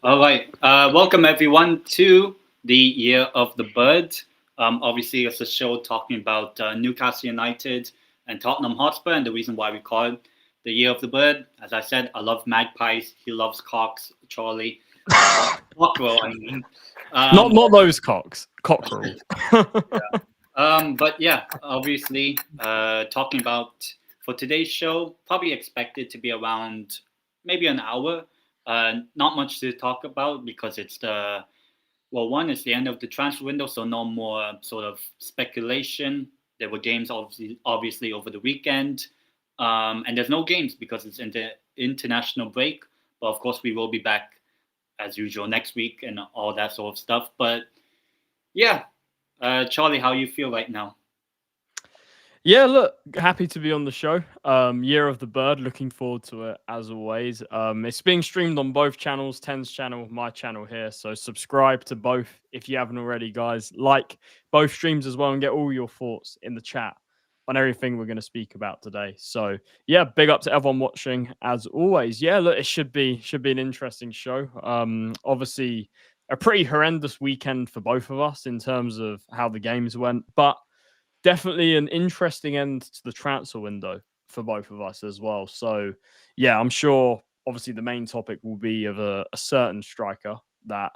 All right. Welcome everyone to the Year of the Bird. Obviously, it's a show talking about Newcastle United and Tottenham Hotspur, and the reason why we call it the Year of the Bird. As I said, I love magpies. He loves cocks. Charlie, cockerel. I mean, not those cocks. Cockerel. But yeah, obviously, talking about for today's show, probably expected to be around maybe an hour. Not much to talk about because it's it's the end of the transfer window, so no more sort of speculation. There were games obviously over the weekend, and there's no games because it's in the international break. But of course, we will be back as usual next week and all that sort of stuff. But yeah, Charlie, how you feel right now? Yeah, look, happy to be on the show. Year of the Bird, looking forward to it as always. It's being streamed on both channels, 10's channel, my channel here. So subscribe to both if you haven't already, guys. Like both streams as well and get all your thoughts in the chat on everything we're going to speak about today. So yeah, big up to everyone watching as always. Yeah, look, it should be an interesting show. Obviously a pretty horrendous weekend for both of us in terms of how the games went, but definitely an interesting end to the transfer window for both of us as well. So, yeah, I'm sure, obviously, the main topic will be of a certain striker that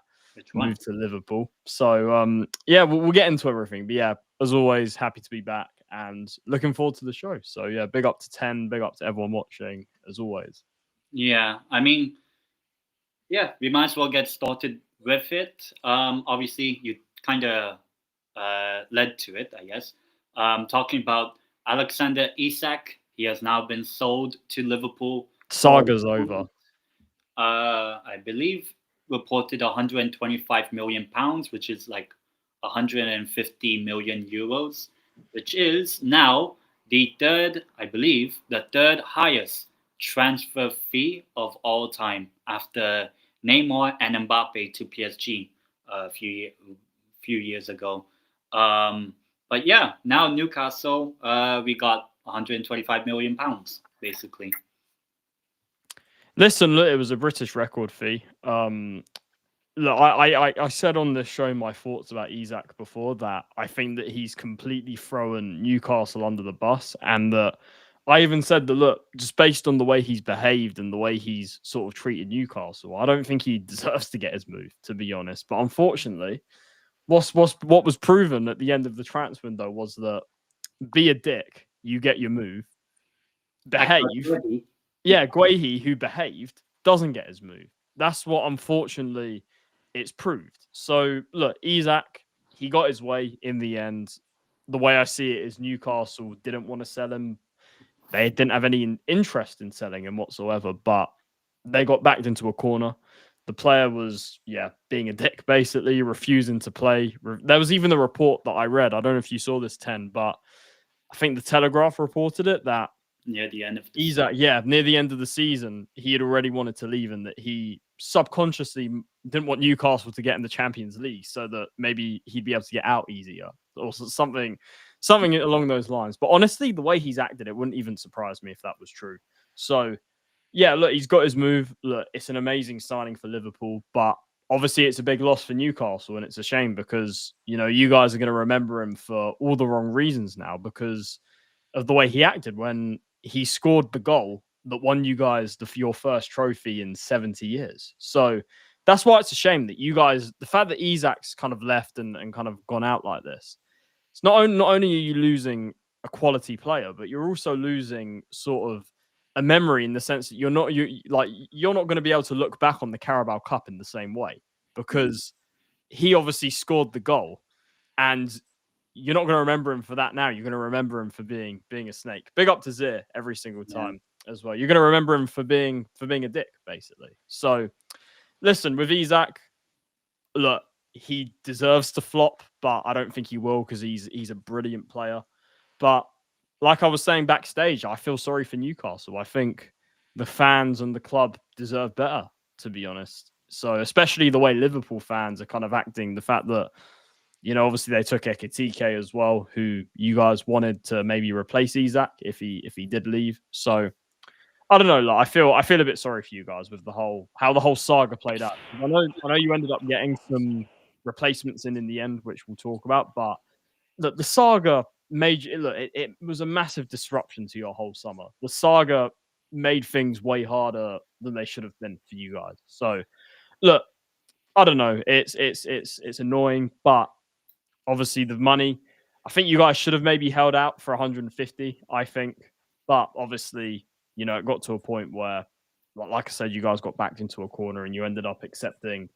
moved to Liverpool. So, yeah, we'll get into everything. But, yeah, as always, happy to be back and looking forward to the show. So, yeah, big up to 10, big up to everyone watching, as always. Yeah, I mean, yeah, we might as well get started with it. Obviously, you kind of led to it, I guess. Talking about Alexander Isak, he has now been sold to Liverpool. Saga's over. I believe reported 125 million pounds, which is like 150 million euros, which is now the third highest transfer fee of all time after Neymar and Mbappe to PSG a few years ago. But yeah, now Newcastle, we got 125 million pounds, basically. Listen, look, it was a British record fee. Look, I said on this show my thoughts about Isak before that I think that he's completely thrown Newcastle under the bus, and that I even said that, look, just based on the way he's behaved and the way he's sort of treated Newcastle, I don't think he deserves to get his move, to be honest. But unfortunately, what was proven at the end of the transfer window was that be a dick you get your move. Like Behave. Levy. Yeah, Guehi, who behaved, doesn't get his move. That's what, unfortunately, it's proved. So, look, Isak, he got his way in the end. The way I see it is Newcastle didn't want to sell him. They didn't have any interest in selling him whatsoever, but they got backed into a corner. The player was, being a dick, basically, refusing to play. There was even a report that I read. I don't know if you saw this, 10, but I think the Telegraph reported it that near the end of the Isak, near the end of the season, he had already wanted to leave and that he subconsciously didn't want Newcastle to get in the Champions League so that maybe he'd be able to get out easier or something along those lines. But honestly, the way he's acted, it wouldn't even surprise me if that was true. So, yeah, look, he's got his move. Look, it's an amazing signing for Liverpool, but obviously it's a big loss for Newcastle, and it's a shame because, you guys are going to remember him for all the wrong reasons now because of the way he acted when he scored the goal that won you guys your first trophy in 70 years. So that's why it's a shame that you guys, the fact that Isak's kind of left and kind of gone out like this, it's not only are you losing a quality player, but you're also losing sort of a memory in the sense that you're not going to be able to look back on the Carabao Cup in the same way because he obviously scored the goal and you're not going to remember him for that now. You're going to remember him for being a snake. Big up to Zir every single time as well. You're going to remember him for being a dick, basically. So, listen, with Isak, look, he deserves to flop, but I don't think he will because he's a brilliant player. But like I was saying backstage, I feel sorry for Newcastle. I think the fans and the club deserve better, to be honest. So, especially the way Liverpool fans are kind of acting, the fact that obviously they took Ekitike as well, who you guys wanted to maybe replace Isak if he did leave. So I don't know. Like, I feel a bit sorry for you guys with how the whole saga played out. I know you ended up getting some replacements in the end, which we'll talk about. But the saga it was a massive disruption to your whole summer. The saga made things way harder than they should have been for you guys. So look, I don't know. It's annoying, but obviously, the money, I think you guys should have maybe held out for 150, I think. But obviously, it got to a point where, like I said, you guys got backed into a corner and you ended up accepting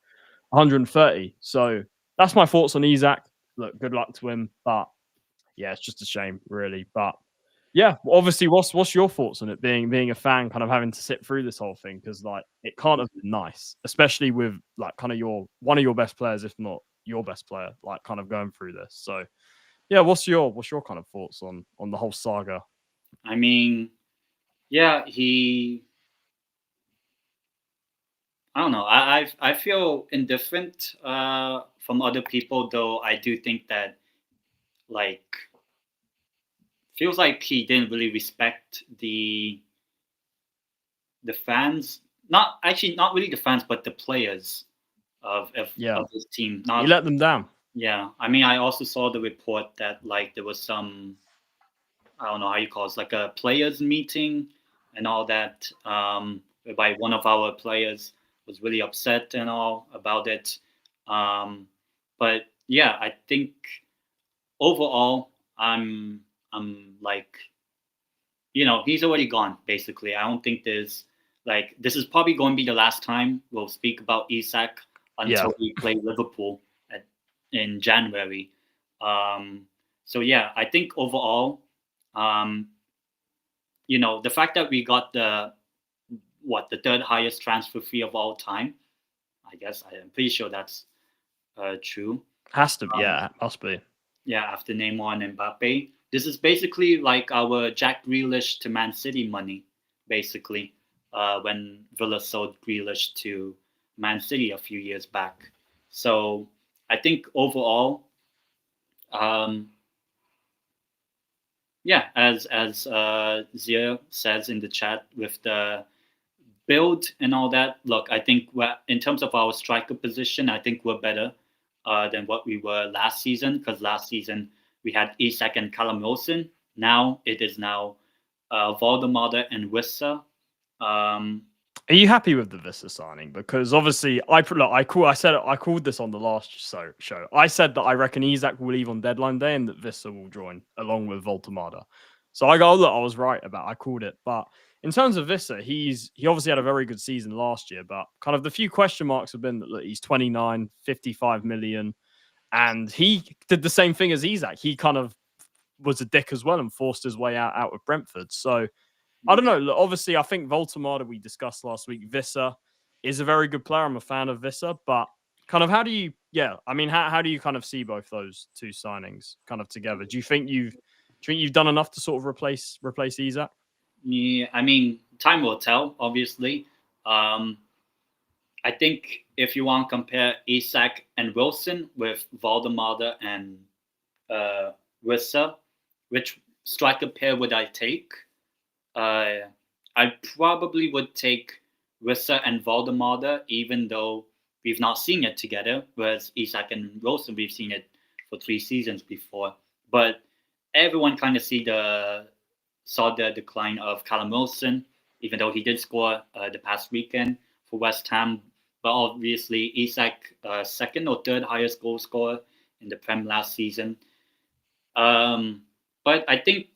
130. So that's my thoughts on Isak. Look, good luck to him. But yeah, it's just a shame, really. But yeah, obviously, what's your thoughts on it being a fan, kind of having to sit through this whole thing? Because it can't have been nice, especially with kind of one of your best players, if not your best player, kind of going through this. So yeah, what's your kind of thoughts on the whole saga? I mean, I don't know. I feel indifferent from other people, though. I do think that feels like he didn't really respect the fans. Not really the fans, but the players of his team. He let them down. Yeah, I mean, I also saw the report that there was some, I don't know how you call it, like a players meeting and all that, whereby one of our players was really upset and all about it. But yeah, I think overall, I'm he's already gone. Basically, I don't think there's this is probably going to be the last time we'll speak about Isak until we play Liverpool in January. So yeah, I think overall, the fact that we got the third highest transfer fee of all time, I guess I'm pretty sure that's true. Has to be, must be. Yeah, after Neymar and Mbappe. This is basically like our Jack Grealish to Man City money, basically, when Villa sold Grealish to Man City a few years back. So I think overall, as Zia says in the chat with the build and all that, look, I think in terms of our striker position, I think we're better than what we were last season, because last season we had Isak and Callum Wilson. Now it is Voldemort and Wissa. Are you happy with the Wissa signing? Because obviously, I called this on the last show. I said that I reckon Isak will leave on deadline day and that Wissa will join along with Voldemort. So I go, look, I was right I called it. But in terms of Wissa, he obviously had a very good season last year, but kind of the few question marks have been that look, he's 29, 55 million, and he did the same thing as Isak. He kind of was a dick as well and forced his way out of Brentford. So I don't know. Look, obviously, I think Voltemade we discussed last week. Wissa is a very good player. I'm a fan of Wissa, but kind of how do you? Yeah, I mean, how do you kind of see both those two signings kind of together? Do you think you've done enough to sort of replace Isak? Yeah, I mean, time will tell. Obviously, I think if you want to compare Isak and Wilson with Valdemada and Wissa, which striker pair would I take? I probably would take Wissa and Valdemada, even though we've not seen it together. Whereas Isak and Wilson, we've seen it for 3 seasons before. But everyone kind of saw the decline of Callum Wilson, even though he did score the past weekend for West Ham. But obviously, Isak, second or third highest goal scorer in the Prem last season. But I think,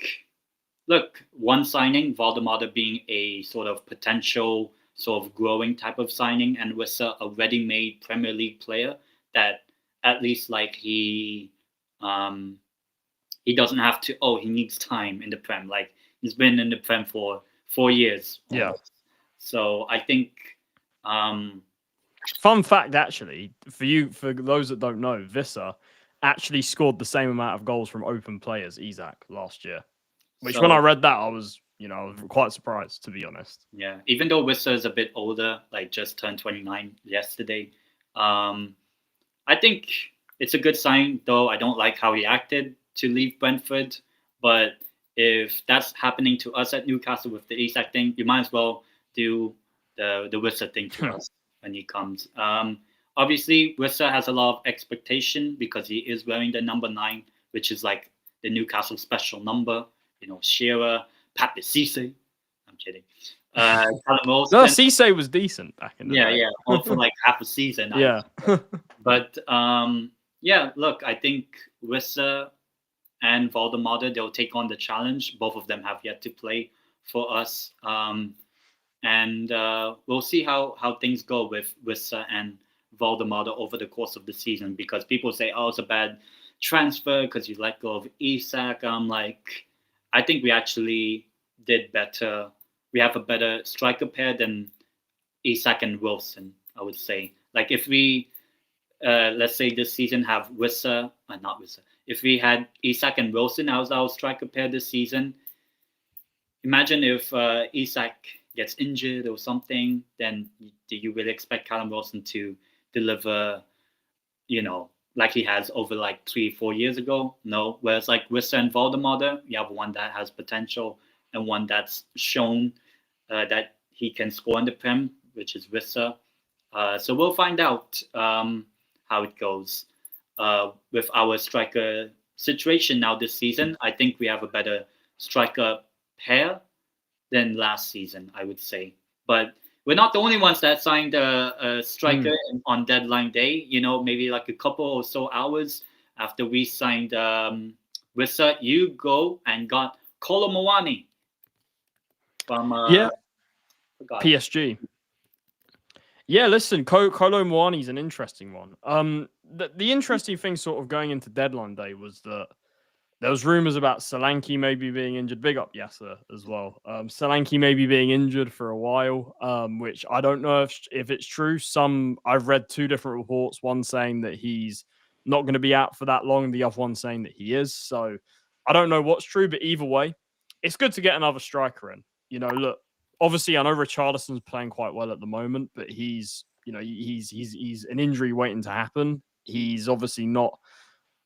look, one signing, Valdemada being a sort of potential, sort of growing type of signing, and Wissa a ready-made Premier League player that at least like he doesn't have to. Oh, he needs time in the Prem. Like he's been in the Prem for 4 years. Almost. Yeah. So I think. Fun fact, actually, for those that don't know, Wissa actually scored the same amount of goals from open play as Isak last year. Which, when I read that, I was quite surprised, to be honest. Yeah, even though Wissa is a bit older, like just turned 29 yesterday, I think it's a good sign. Though I don't like how he acted to leave Brentford, but if that's happening to us at Newcastle with the Isak thing, you might as well do the Wissa thing to us when he comes. Obviously, Wissa has a lot of expectation because he is wearing the number 9, which is like the Newcastle special number. Shearer, Pape Cisse. I'm kidding. No, Cisse was decent back in the day. Yeah, all for like half a season. Yeah. But yeah, look, I think Wissa and Valdemada, they'll take on the challenge. Both of them have yet to play for us. And we'll see how things go with Wissa and Valdemada over the course of the season, because people say, oh, it's a bad transfer because you let go of Isak. I'm like, I think we actually did better. We have a better striker pair than Isak and Wilson, I would say. Like if we, let's say this season have Wissa, not Wissa. If we had Isak and Wilson as our striker pair this season, imagine if Isak gets injured or something, then do you really expect Callum Wilson to deliver, like he has over like 3-4 years ago? No. Whereas like Wissa and Valdemada, you have one that has potential and one that's shown that he can score in the Prem, which is Wissa. So we'll find out how it goes with our striker situation now this season. I think we have a better striker pair than last season, I would say. But we're not the only ones that signed a striker on deadline day. Maybe like a couple or so hours after we signed Wissa, you go and got Kolo Muani from PSG. Yeah, listen, Kolo Muani is an interesting one. The interesting thing sort of going into deadline day was that there was rumours about Solanke maybe being injured. Big up Yasser as well. Solanke maybe being injured for a while, which I don't know if it's true. I've read 2 different reports, one saying that he's not going to be out for that long, the other one saying that he is. So I don't know what's true, but either way, it's good to get another striker in. Look, obviously I know Richarlison's playing quite well at the moment, but he's an injury waiting to happen. He's obviously not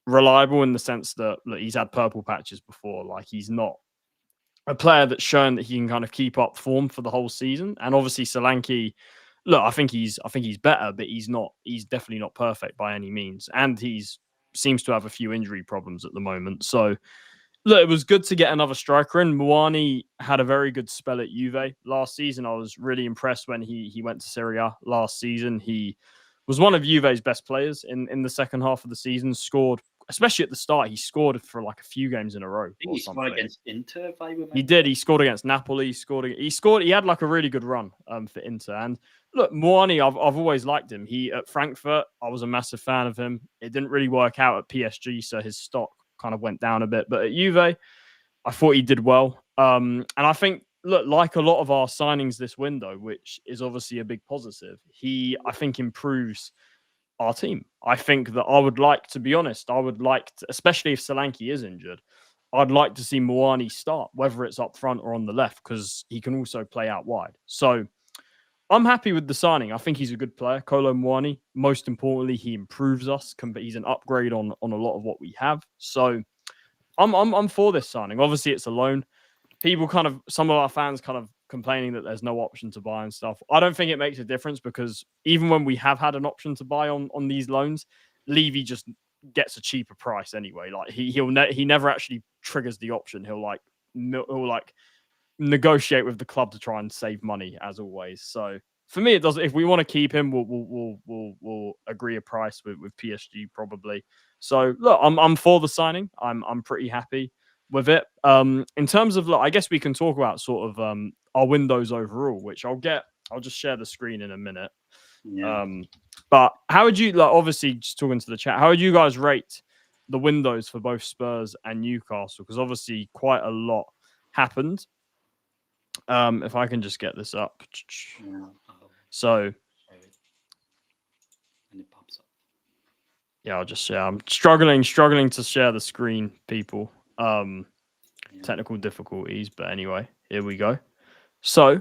reliable in the sense that look, he's had purple patches before. Like he's not a player that's shown that he can kind of keep up form for the whole season. And obviously Solanke, look, I think he's better, but he's definitely not perfect by any means. And seems to have a few injury problems at the moment. So look, it was good to get another striker in. Muani had a very good spell at Juve last season. I was really impressed when he went to Serie A last season. He was one of Juve's best players in the second half of the season, scored especially at the start, he scored for like a few games in a row. I think or he something. scored against Inter, if I remember. He did. He scored against Napoli. He scored. He had like a really good run for Inter. And look, Muani, I've always liked him. He at Frankfurt, I was a massive fan of him. It didn't really work out at PSG, so his stock kind of went down a bit. But at Juve, I thought he did well. And I think, look, like a lot of our signings this window, which is obviously a big positive, I think, improves our team. I think that I would like, to be honest, especially if Solanke is injured, I'd like to see Muani start, whether it's up front or on the left, because he can also play out wide. So I'm happy with the signing. I think he's a good player, Kolo Muani. Most importantly, he improves us. He's an upgrade on a lot of what we have. So I'm for this signing. Obviously, it's a loan. Some of our fans kind of complaining that there's no option to buy and stuff. I don't think it makes a difference, because even when we have had an option to buy on these loans, Levy just gets a cheaper price anyway. Like he never actually triggers the option. He'll negotiate with the club to try and save money, as always. So for me, it doesn't. If we want to keep him, we'll agree a price with PSG probably. So look, I'm for the signing. I'm pretty happy with it. In terms of, look, I guess we can talk about sort of our windows overall, which I'll just share the screen in a minute. Yeah. But how would you, like, obviously just talking to the chat, how would you guys rate the windows for both Spurs and Newcastle? Because obviously quite a lot happened. If I can just get this up. Yeah. So And it pops up. yeah, I'll just share. I'm struggling to share the screen, people. Technical difficulties, but anyway, here we go. So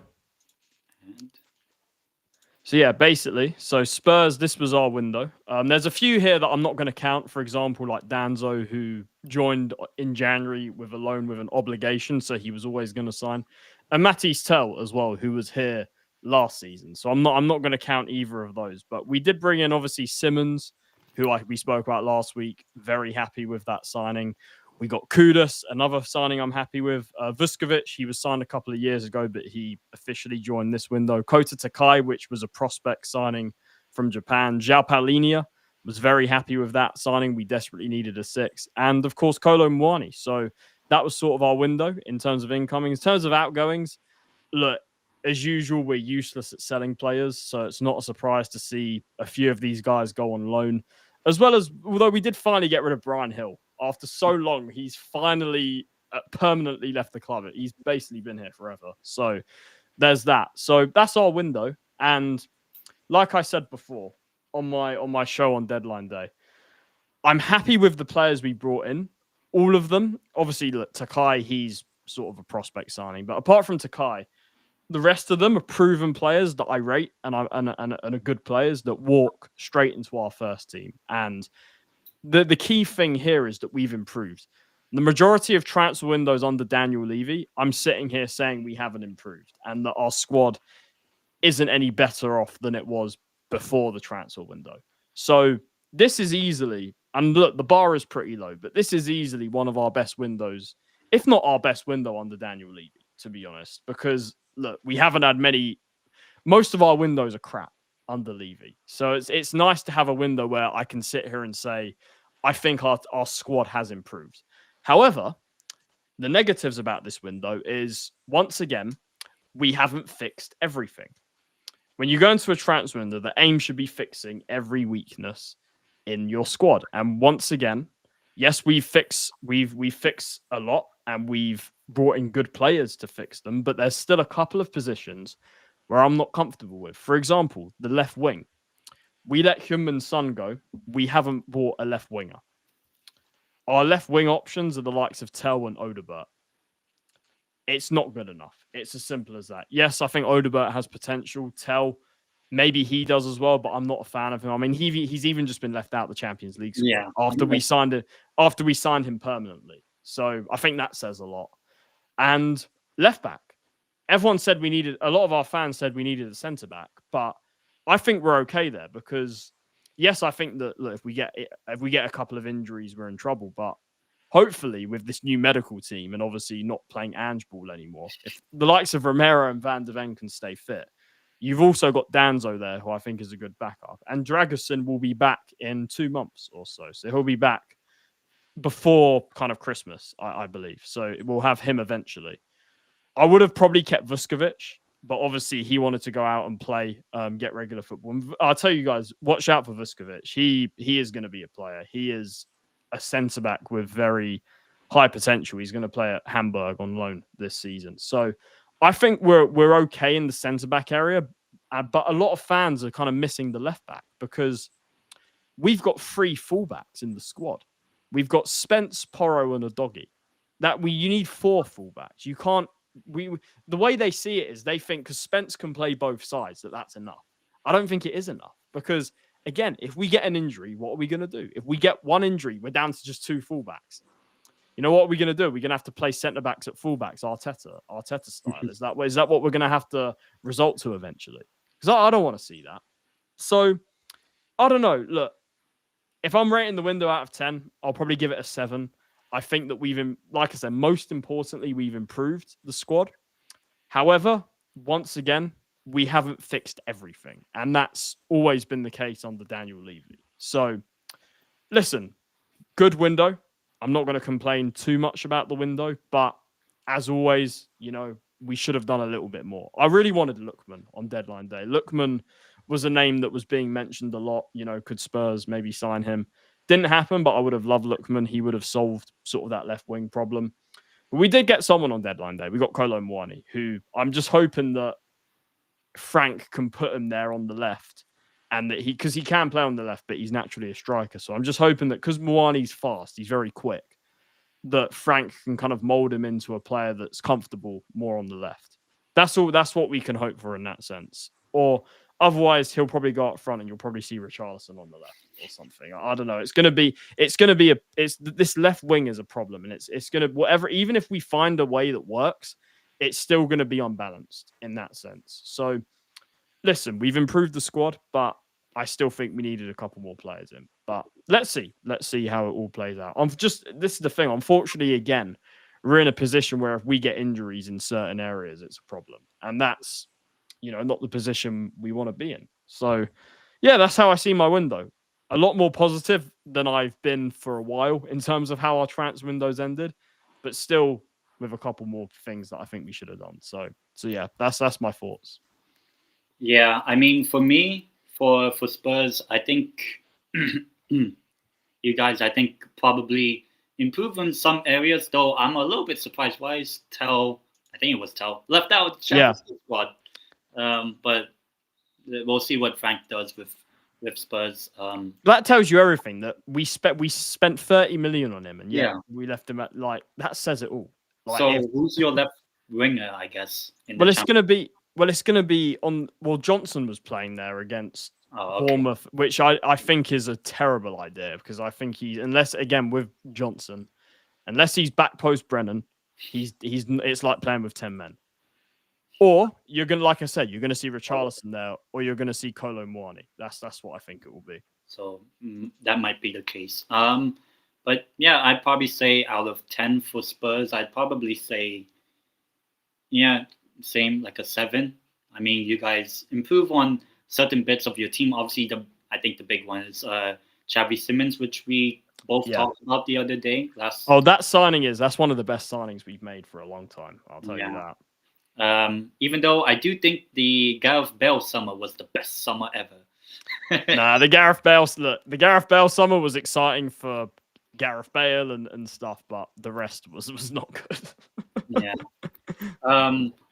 yeah, basically, so Spurs, this was our window. There's a few here that I'm not going to count. For example, like Danzo, who joined in January with a loan with an obligation, so he was always going to sign. And Matisse Tell as well, who was here last season. So I'm not going to count either of those. But we did bring in, obviously, Simmons, who we spoke about last week. Very happy with that signing. We got Kudus, another signing I'm happy with. Vuskovic, he was signed a couple of years ago, but he officially joined this window. Kota Takai, which was a prospect signing from Japan. João Paulinho, was very happy with that signing. We desperately needed a 6. And, of course, Kolo Muani. So that was sort of our window in terms of incoming. In terms of outgoings, look, as usual, we're useless at selling players, so it's not a surprise to see a few of these guys go on loan. As well as, although we did finally get rid of Brian Hill. After so long, he's finally permanently left the club. He's basically been here forever. So there's that. So that's our window. And like I said before on my show on deadline day, I'm happy with the players we brought in. All of them. Obviously, look, Takai, he's sort of a prospect signing. But apart from Takai, the rest of them are proven players that I rate and are good players that walk straight into our first team. And the key thing here is that we've improved. The majority of transfer windows under Daniel Levy, I'm sitting here saying we haven't improved and that our squad isn't any better off than it was before the transfer window. So this is easily, and look, the bar is pretty low, but this is easily one of our best windows, if not our best window under Daniel Levy, to be honest, because look, we haven't had most of our windows are crap under Levy. So it's nice to have a window where I can sit here and say, I think our squad has improved. However, the negatives about this window is, once again, we haven't fixed everything. When you go into a transfer window, the aim should be fixing every weakness in your squad. And once again, yes, we've fixed a lot and we've brought in good players to fix them, but there's still a couple of positions where I'm not comfortable with. For example, the left wing. We let Heung-min Son go. We haven't bought a left winger. Our left wing options are the likes of Tell and Odobert. It's not good enough. It's as simple as that. Yes, I think Odobert has potential. Tell, maybe he does as well, but I'm not a fan of him. I mean, he's even just been left out of the Champions League squad after we signed him permanently. So I think that says a lot. And left back. A lot of our fans said we needed a centre back, but I think we're okay there because, yes, I think that, look, if we get a couple of injuries, we're in trouble. But hopefully, with this new medical team and obviously not playing Ange ball anymore, if the likes of Romero and Van de Ven can stay fit, you've also got Danzo there, who I think is a good backup, and Dragusin will be back in 2 months or so. So he'll be back before kind of Christmas, I believe. So we'll have him eventually. I would have probably kept Vuskovic, but obviously he wanted to go out and play, get regular football. And I'll tell you guys, watch out for Vuskovic. He is going to be a player. He is a centre back with very high potential. He's going to play at Hamburg on loan this season. So I think we're okay in the centre back area, but a lot of fans are kind of missing the left back because we've got 3 fullbacks in the squad. We've got Spence, Porro, and a doggy. You need 4 fullbacks. You can't. The way they see it is they think because Spence can play both sides that's enough. I don't think it is enough because again, if we get an injury, what are we going to do? If we get one injury, we're down to just 2 fullbacks. You know what are we going to do? We're going to have to play centre backs at fullbacks, Arteta style. Is that what we're going to have to result to eventually? Because I don't want to see that. So I don't know. Look, if I'm rating the window out of 10, I'll probably give it a 7. I think that like I said, most importantly, we've improved the squad. However, once again, we haven't fixed everything. And that's always been the case under Daniel Levy. So, listen, good window. I'm not going to complain too much about the window. But as always, we should have done a little bit more. I really wanted Lookman on deadline day. Lookman was a name that was being mentioned a lot. Could Spurs maybe sign him? Didn't happen, but I would have loved Lookman. He would have solved sort of that left wing problem. But we did get someone on deadline day. We got Kolo Muani, who I'm just hoping that Frank can put him there on the left, and that because he can play on the left, but he's naturally a striker. So I'm just hoping that because Muani's fast, he's very quick, that Frank can kind of mold him into a player that's comfortable more on the left. That's all. That's what we can hope for in that sense. Or otherwise, he'll probably go up front, and you'll probably see Richarlison on the left or something. I don't know. It's going to be this left wing is a problem, and it's going to whatever. Even if we find a way that works, it's still going to be unbalanced in that sense. So, listen, we've improved the squad, but I still think we needed a couple more players in. But let's see how it all plays out. This is the thing. Unfortunately, again, we're in a position where if we get injuries in certain areas, it's a problem, and that's not the position we want to be in. So, yeah, that's how I see my window. A lot more positive than I've been for a while in terms of how our transfer windows ended, but still with a couple more things that I think we should have done. So yeah, that's my thoughts. Yeah, I mean, for me, for Spurs, I think you guys, I think probably improve in some areas. Though I'm a little bit surprised. Why is I think it was left out Champions League squad. But we'll see what Frank does with Spurs. That tells you everything. That we spent 30 million on him, and we left him at that says it all. Who's your left winger? I guess. It's going to be on. Well, Johnson was playing there against Bournemouth, which I think is a terrible idea because I think unless with Johnson, unless he's back post Brennan, it's like playing with 10 men. Or you're gonna, like I said, you're gonna see Richarlison there, or you're gonna see Kolo Muani. That's what I think it will be. So that might be the case. But yeah, I'd probably say out of 10 for Spurs, I'd probably say, same like a 7. I mean, you guys improve on certain bits of your team. Obviously, I think the big one is Xavi Simons, which we both talked about the other day. That's one of the best signings we've made for a long time. I'll tell you that. Even though I do think the Gareth Bale summer was the best summer ever. The Gareth Bale summer was exciting for Gareth Bale and stuff, but the rest was not good.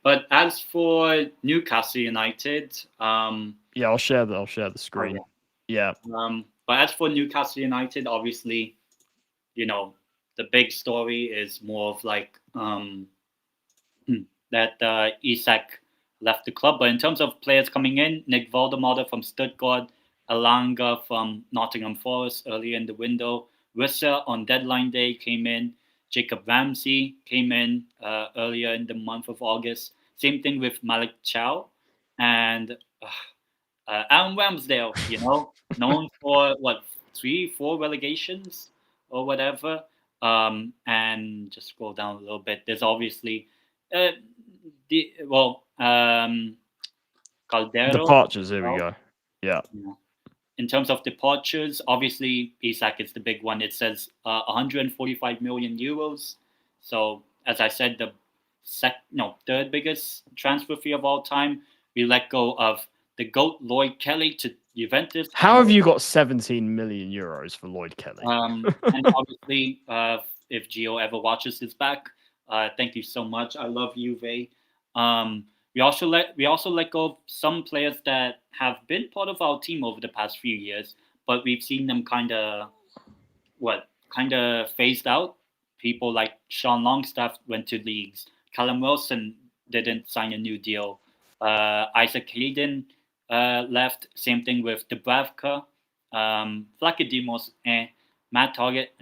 But as for Newcastle United, I'll share the screen. But as for Newcastle United, obviously, the big story is more of like that Isak left the club. But in terms of players coming in, Nick Voldemort from Stuttgart, Alanga from Nottingham Forest earlier in the window, Wissa on deadline day came in, Jacob Ramsey came in earlier in the month of August. Same thing with Malik Chow and Aaron Ramsdale, known for 3-4 relegations or whatever. And just scroll down a little bit. There's obviously Caldero. Departures. Here we go. Yeah. in terms of departures, obviously Isak is the big one. It says 145 million euros. So as I said, the third biggest transfer fee of all time. We let go of the GOAT Lloyd Kelly to Juventus. How have you got 17 million euros for Lloyd Kelly? And obviously, if Gio ever watches this back, thank you so much. I love Juve. We also let go of some players that have been part of our team over the past few years, but we've seen them kind of phased out. People like Sean Longstaff went to Leeds. Callum Wilson didn't sign a new deal. Isak Hayden left. Same thing with Dubravka. Flakadimos, Matt Target,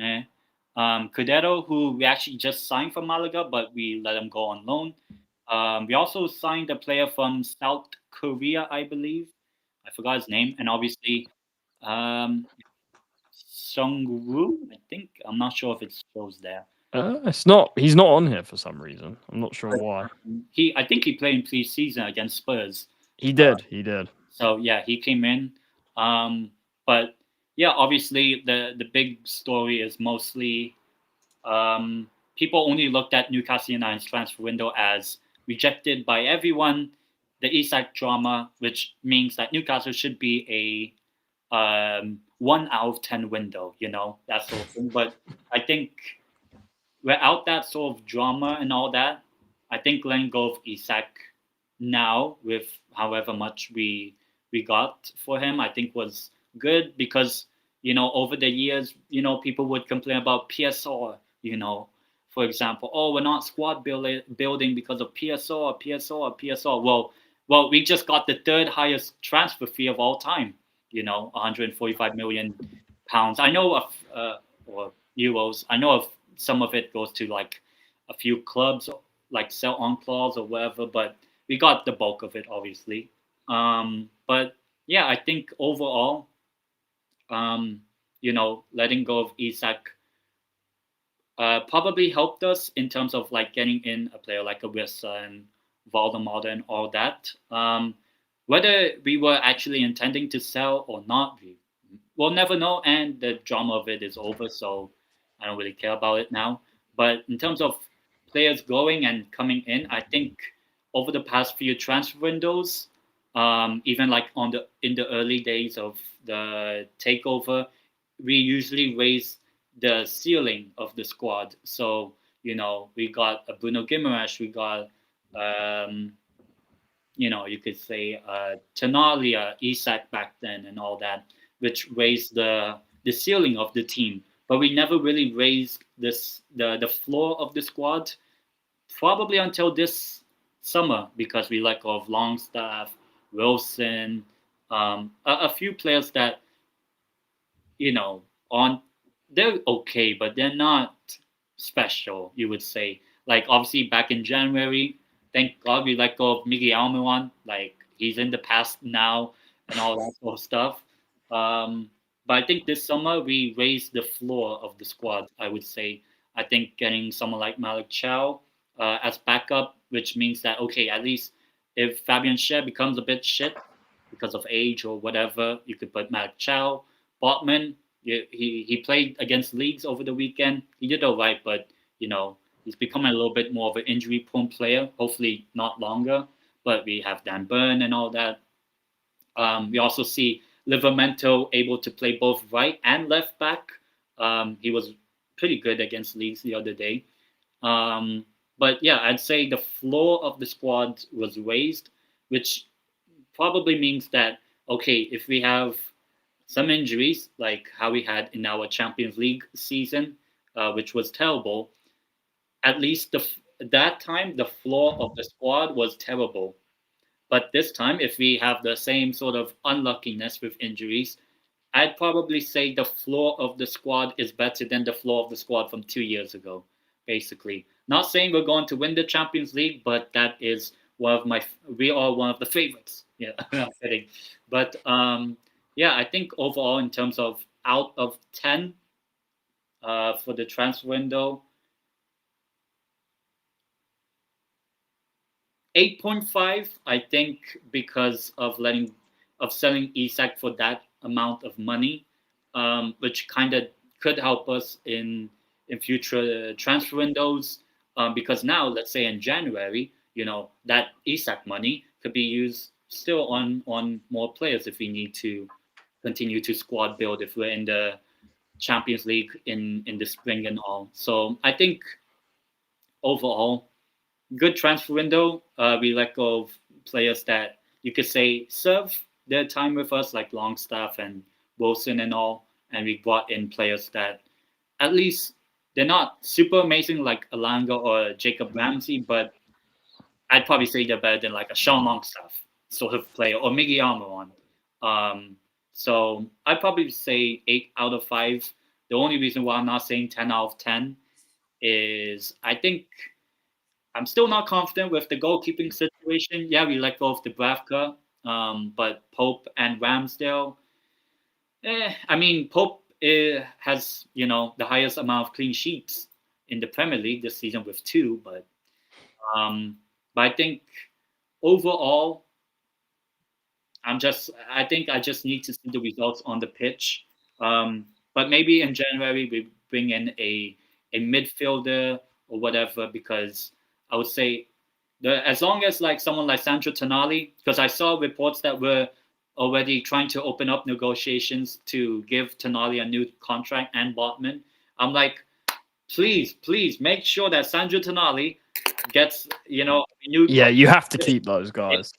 Cudero, who we actually just signed from Malaga, but we let him go on loan. We also signed a player from South Korea, I believe. I forgot his name. And obviously, um, Sungwoo, I think. I'm not sure if it shows there. It's not. He's not on here for some reason. I'm not sure why. I think he played in pre-season against Spurs. He did. He did. So yeah, he came in. But yeah, obviously the big story is mostly people only looked at Newcastle United's transfer window as rejected by everyone. The Isak drama, which means that Newcastle should be a 1 out of 10 window, that sort of thing. But I think without that sort of drama and all that, I think letting go of Isak now with however much we got for him, I think was good because, over the years, people would complain about PSR, for example, oh, we're not squad building because of PSR. Well, we just got the third highest transfer fee of all time, 145 million pounds. I know of, or euros. I know of some of it goes to like a few clubs, like sell on clause or whatever, but we got the bulk of it, obviously. But yeah, I think overall, letting go of Isak probably helped us in terms of like getting in a player like a Wissa and Valdemar and all that. Whether we were actually intending to sell or not, we'll never know. And the drama of it is over, so I don't really care about it now. But in terms of players going and coming in, I think over the past few transfer windows, even like in the early days of the takeover, we usually raise the ceiling of the squad. So we got a Bruno Guimaraes, we got you could say Tenalia, Isak back then, and all that, which raised the ceiling of the team. But we never really raised the floor of the squad, probably until this summer, because we let go of Longstaff, Wilson, a few players that they're okay, but they're not special, you would say. Like obviously back in January, thank God we let go of Miguel Almiron. Like he's in the past now and all that sort of stuff. But I think this summer we raised the floor of the squad, I would say. I think getting someone like Malik Chow as backup, which means that, okay, at least if Fabian Schär becomes a bit shit because of age or whatever, you could put Malik Chow. Botman, he played against Leeds over the weekend. He did all right, but, he's becoming a little bit more of an injury-prone player, hopefully not longer. But we have Dan Burn and all that. We also see Livramento able to play both right and left back. He was pretty good against Leeds the other day. But yeah, I'd say the floor of the squad was raised, which probably means that, okay, if we have some injuries, like how we had in our Champions League season, which was terrible, at least that time, the floor of the squad was terrible. But this time, if we have the same sort of unluckiness with injuries, I'd probably say the floor of the squad is better than the floor of the squad from 2 years ago, basically. Not saying we're going to win the Champions League, but that is we are one of the favorites. Yeah, I'm kidding. But yeah, I think overall, in terms of out of 10 for the transfer window, 8.5, I think, because of selling Isak for that amount of money, which kind of could help us in future transfer windows. Because now, let's say in January, that Isak money could be used still on more players if we need to continue to squad build if we're in the Champions League in the spring and all. So I think overall, good transfer window. We let go of players that you could say serve their time with us, like Longstaff and Wilson and all, and we brought in players that at least they're not super amazing like Alanga or Jacob Ramsey, but I'd probably say they're better than like a Sean Longstaff sort of player or Miggy Almiron. So I'd probably say 8 out of 5. The only reason why I'm not saying 10 out of 10 is I think I'm still not confident with the goalkeeping situation. Yeah, we let go of Dubravka, but Pope and Ramsdale. I mean, Pope has the highest amount of clean sheets in the Premier League this season with 2, but I think overall, I think I just need to see the results on the pitch. But maybe in January we bring in a midfielder or whatever, because I would say as long as like someone like Sandro Tonali, because I saw reports that were already trying to open up negotiations to give Tonali a new contract and Botman. I'm like, please make sure that Sandro Tonali gets a new. Yeah, you have to keep those guys.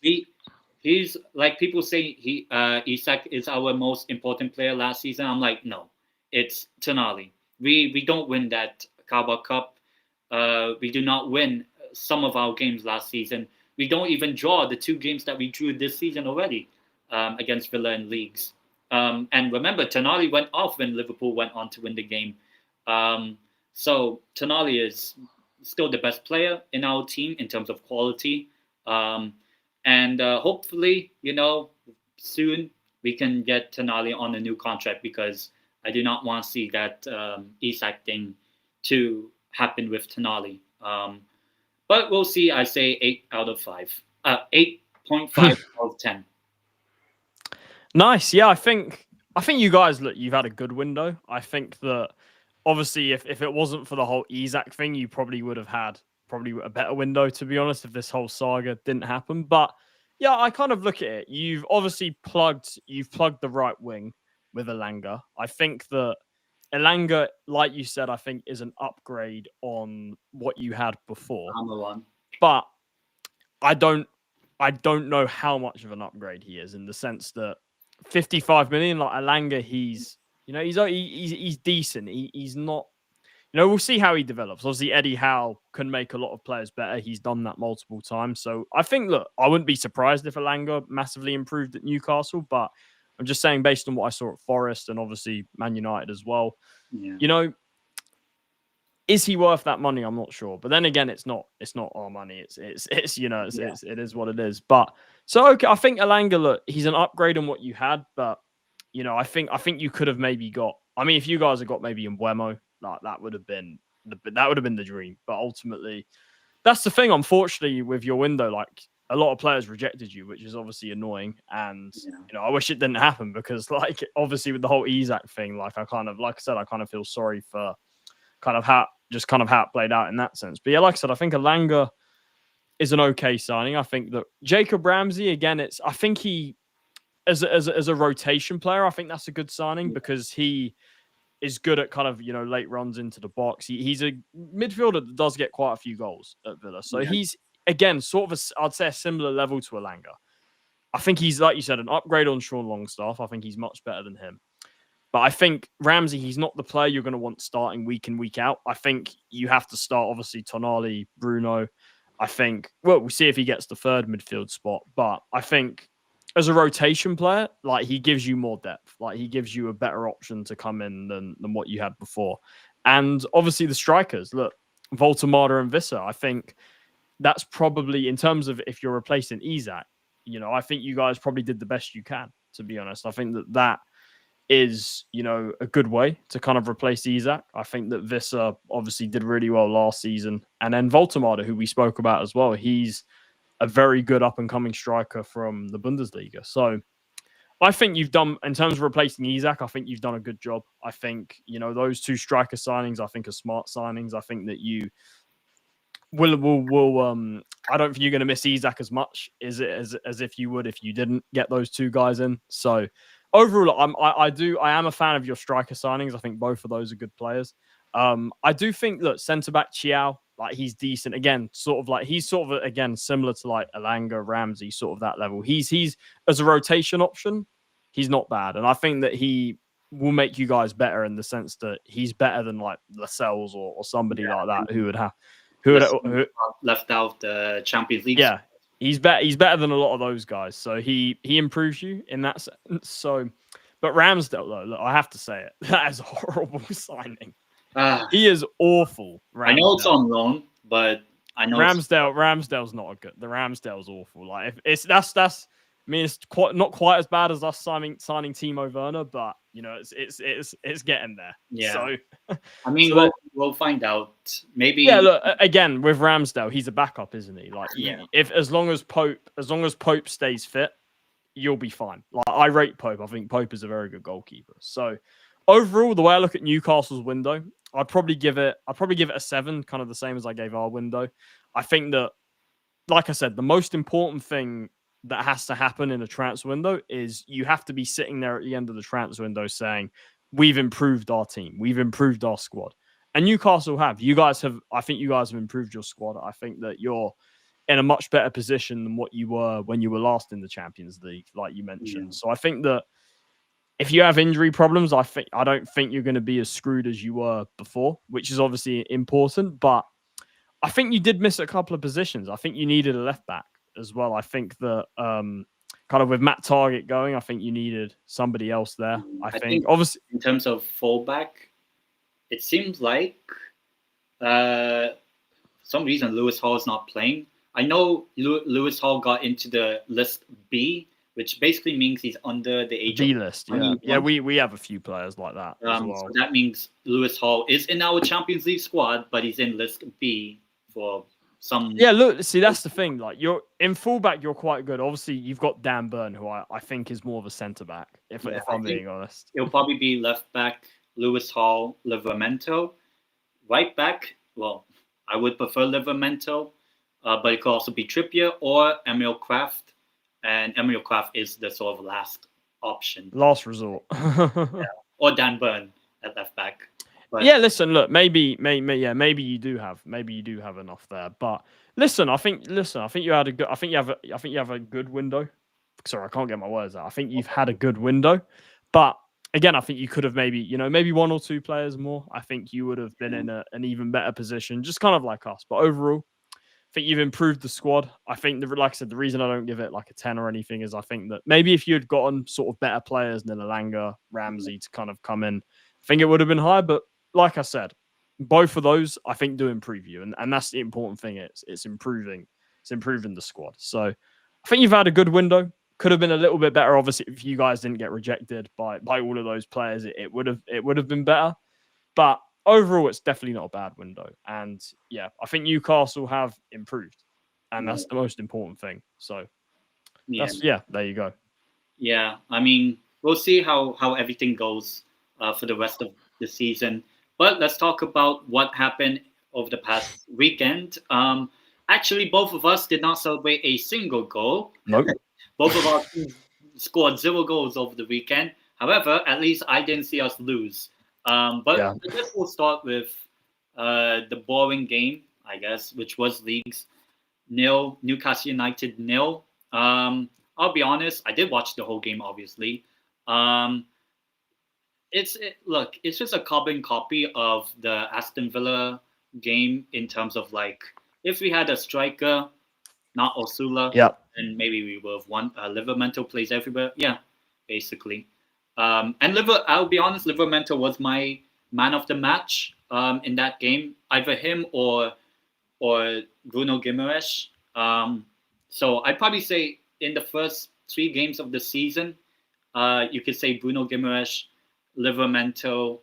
He's like people say Isak is our most important player last season. I'm like, no, it's Tonali. We don't win that Carabao Cup. We do not win some of our games last season. We don't even draw the 2 games that we drew this season already against Villa and Leeds. And remember, Tonali went off when Liverpool went on to win the game. So Tonali is still the best player in our team in terms of quality. And hopefully, soon we can get Tonali on a new contract, because I do not want to see that Isak thing to happen with Tonali. But we'll see. I say 8 out of 5. 8.5 out of 10. Nice. Yeah, I think you guys, look, you've had a good window. I think that obviously if it wasn't for the whole Isak thing, you probably would have had a better window, to be honest, if this whole saga didn't happen. But yeah, I kind of look at it. You've obviously plugged the right wing with Elanga. I think that Elanga, like you said, I think is an upgrade on what you had before. But I don't know how much of an upgrade he is, in the sense that 55 million, like Elanga, he's decent. He's not. We'll see how he develops. Obviously, Eddie Howe can make a lot of players better. He's done that multiple times. So I think, look, I wouldn't be surprised if Elanga massively improved at Newcastle, but I'm just saying, based on what I saw at Forest and obviously Man United as well, is he worth that money? I'm not sure. But then again, it's not our money. It is what it is. But so, okay, I think Elanga, look, he's an upgrade on what you had, but I think you could have maybe got. I mean, if you guys had got maybe Mbeumo, like that would have been the dream. But ultimately, that's the thing. Unfortunately, with your window, like a lot of players rejected you, which is obviously annoying. And I wish it didn't happen, because, like, obviously with the whole Isak thing, like I kind of feel sorry for kind of how it played out in that sense. But yeah, like I said, I think Elanga is an okay signing. I think that Jacob Ramsey, again, I think he, as a rotation player, I think that's a good signing, because he is good at kind of, late runs into the box. He's a midfielder that does get quite a few goals at Villa. So he's, again, sort of, I'd say a similar level to Elanga. I think he's, like you said, an upgrade on Sean Longstaff. I think he's much better than him. But I think Ramsey, he's not the player you're going to want starting week in, week out. I think you have to start, obviously, Tonali, Bruno. I think, well, we'll see if he gets the third midfield spot. But I think as a rotation player, like, he gives you more depth. Like, he gives you a better option to come in than what you had before. And obviously the strikers, look, Voltemada and Wissa, I think that's probably, in terms of if you're replacing Isak, I think you guys probably did the best you can, to be honest. I think that is, a good way to kind of replace Isak. I think that Wissa obviously did really well last season. And then Voltemada, who we spoke about as well, he's a very good up-and-coming striker from the Bundesliga. So I think you've done, in terms of replacing Isak, I think you've done a good job. I think, those two striker signings, I think are smart signings. I think that you will I don't think you're going to miss Isak as much as if you would if you didn't get those two guys in. So overall, I am a fan of your striker signings. I think both of those are good players. I do think, look, centre back Chiao, like he's decent again, he's again similar to like Elanga, Ramsey, sort of that level. He's as a rotation option, he's not bad, and I think that he will make you guys better in the sense that he's better than like Lascelles or somebody like that who would have. Who left out the Champions League? Yeah, he's better than a lot of those guys. So he improves you in that sense. So, but Ramsdale, though, look, I have to say it, that is a horrible signing. He is awful. Ramsdale. I know it's on loan, but I know Ramsdale's not a good. The Ramsdale's awful. Like if that's. I mean, it's not quite as bad as us signing Timo Werner, but it's getting there. Yeah. So I mean, we'll find out. Maybe. Yeah. Look, again with Ramsdale, he's a backup, isn't he? Like, as long as Pope stays fit, you'll be fine. Like, I rate Pope. I think Pope is a very good goalkeeper. So overall, the way I look at Newcastle's window, I'd probably give it a 7, kind of the same as I gave our window. I think that, like I said, the most important thing that has to happen in a transfer window is you have to be sitting there at the end of the transfer window saying, we've improved our team, we've improved our squad. And Newcastle have. I think you guys have improved your squad. I think that you're in a much better position than what you were when you were last in the Champions League, like you mentioned. Yeah. So I think that if you have injury problems, I don't think you're going to be as screwed as you were before, which is obviously important. But I think you did miss a couple of positions. I think you needed a left back as well. I think that kind of with Matt Targett going, I think you needed somebody else there. I think obviously in terms of fullback, it seems like for some reason Lewis Hall is not playing. I know Lewis Hall got into the list B, which basically means he's under the age B list. Yeah, we have a few players like that as well. So that means Lewis Hall is in our Champions League squad, but he's in list B for some. Yeah, look, see, that's the thing. Like, you're in fullback, you're quite good. Obviously, you've got Dan Burn, who I think is more of a centre back. If I'm being honest, it'll probably be left back Lewis Hall, Livramento. Right back, well, I would prefer Livramento, but it could also be Trippier or Emil Kraft, and Emil Kraft is the sort of last option, last resort. Or Dan Burn at left back. But yeah, listen, look, maybe you do have enough there. But listen, I think you had a good. I think you have a good window. Sorry, I can't get my words out. I think you've had a good window, but again, I think you could have maybe one or two players more. I think you would have been in an even better position, just kind of like us. But overall, I think you've improved the squad. I think, like I said, the reason I don't give it like a 10 or anything is I think that maybe if you had gotten sort of better players than Elanga, Ramsey to kind of come in, I think it would have been higher. But like I said, both of those I think do improve you, and that's the important thing. It's improving the squad. So I think you've had a good window. Could have been a little bit better, obviously, if you guys didn't get rejected by all of those players. It would have been better, but overall, it's definitely not a bad window. And yeah, I think Newcastle have improved, and that's the most important thing. So there you go. Yeah, I mean, we'll see how everything goes for the rest of the season. But let's talk about what happened over the past weekend. Actually, both of us did not celebrate a single goal. Nope. Both of our teams scored 0 goals over the weekend. However, at least I didn't see us lose. I guess we'll start with the boring game, I guess, which was Leeds 0, Newcastle United 0. I'll be honest, I did watch the whole game, obviously. It's just a carbon copy of the Aston Villa game in terms of like, if we had a striker, not Osula, then maybe we would have won. Livramento plays everywhere. Yeah, basically. And I'll be honest, Livramento was my man of the match in that game. Either him or Bruno Guimaraes. So I'd probably say in the first 3 games of the season, you could say Bruno Guimaraes, Livramento,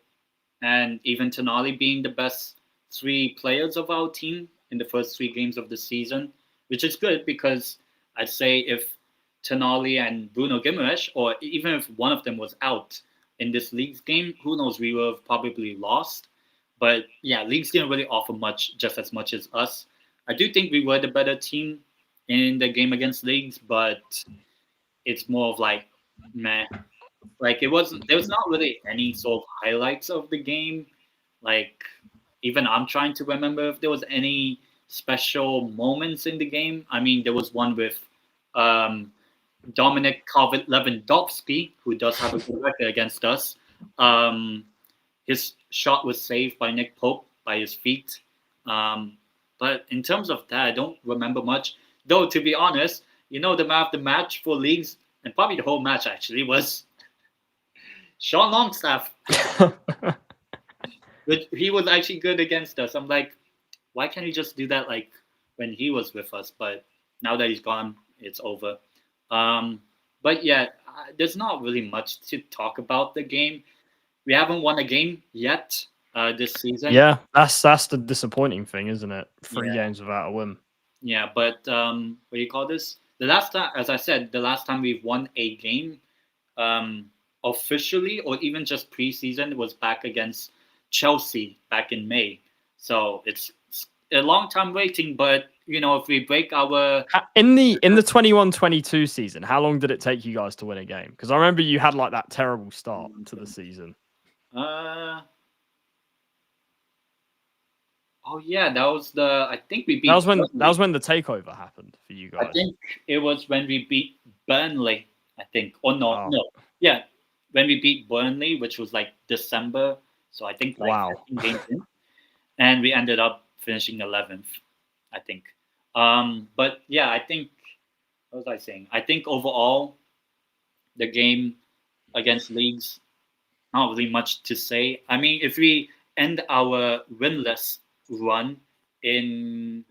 and even Tonali being the best 3 players of our team in the first 3 games of the season, which is good because I'd say if Tonali and Bruno Guimaraes, or even if one of them was out in this Leeds game, who knows? We would have probably lost. But yeah, Leeds didn't really offer much, just as much as us. I do think we were the better team in the game against Leeds, but it's more of like meh. Like it wasn't. There was not really any sort of highlights of the game. Like even I'm trying to remember if there was any special moments in the game. I mean, there was one with um, Dominic Calvert-Lewandowski, who does have a good record against us. Um, his shot was saved by Nick Pope by his feet. Um, but in terms of that, I don't remember much. Though, to be honest, the man of the match for Leeds, and probably the whole match actually, was Sean Longstaff. But he was actually good against us. I'm like, why can't he just do that like when he was with us? But now that he's gone, it's over. Um, but yeah, there's not really much to talk about the game. We haven't won a game yet this season. Yeah, that's the disappointing thing, isn't it? 3 Yeah. games without a win. Yeah, but what do you call this? The last time, as I said, the last time we've won a game officially or even just preseason was back against Chelsea back in May. So it's a long time waiting, but if we break our in the 21-22 season, how long did it take you guys to win a game? Because I remember you had like that terrible start to the season. Oh yeah, that was I think we beat. That was when the takeover happened for you guys. I think it was when we beat Burnley. I think, or no, yeah, when we beat Burnley, which was like December. So I think like 15 games in, and we ended up finishing 11th. I think. But yeah, I think. What was I saying? I think overall, the game against Leeds, not really much to say. I mean, if we end our winless run in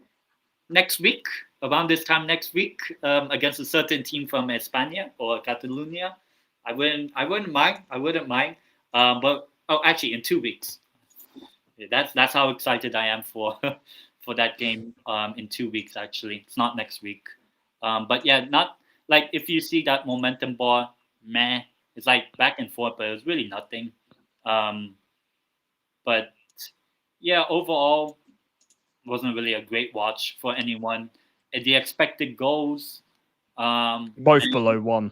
next week, around this time next week, against a certain team from España or Catalonia, I wouldn't mind. But actually, in 2 weeks. That's how excited I am for for that game. In 2 weeks, actually, it's not next week. But yeah, not like if you see that momentum bar, meh. It's like back and forth, but it was really nothing. But yeah, overall, wasn't really a great watch for anyone. The expected goals, both below 1.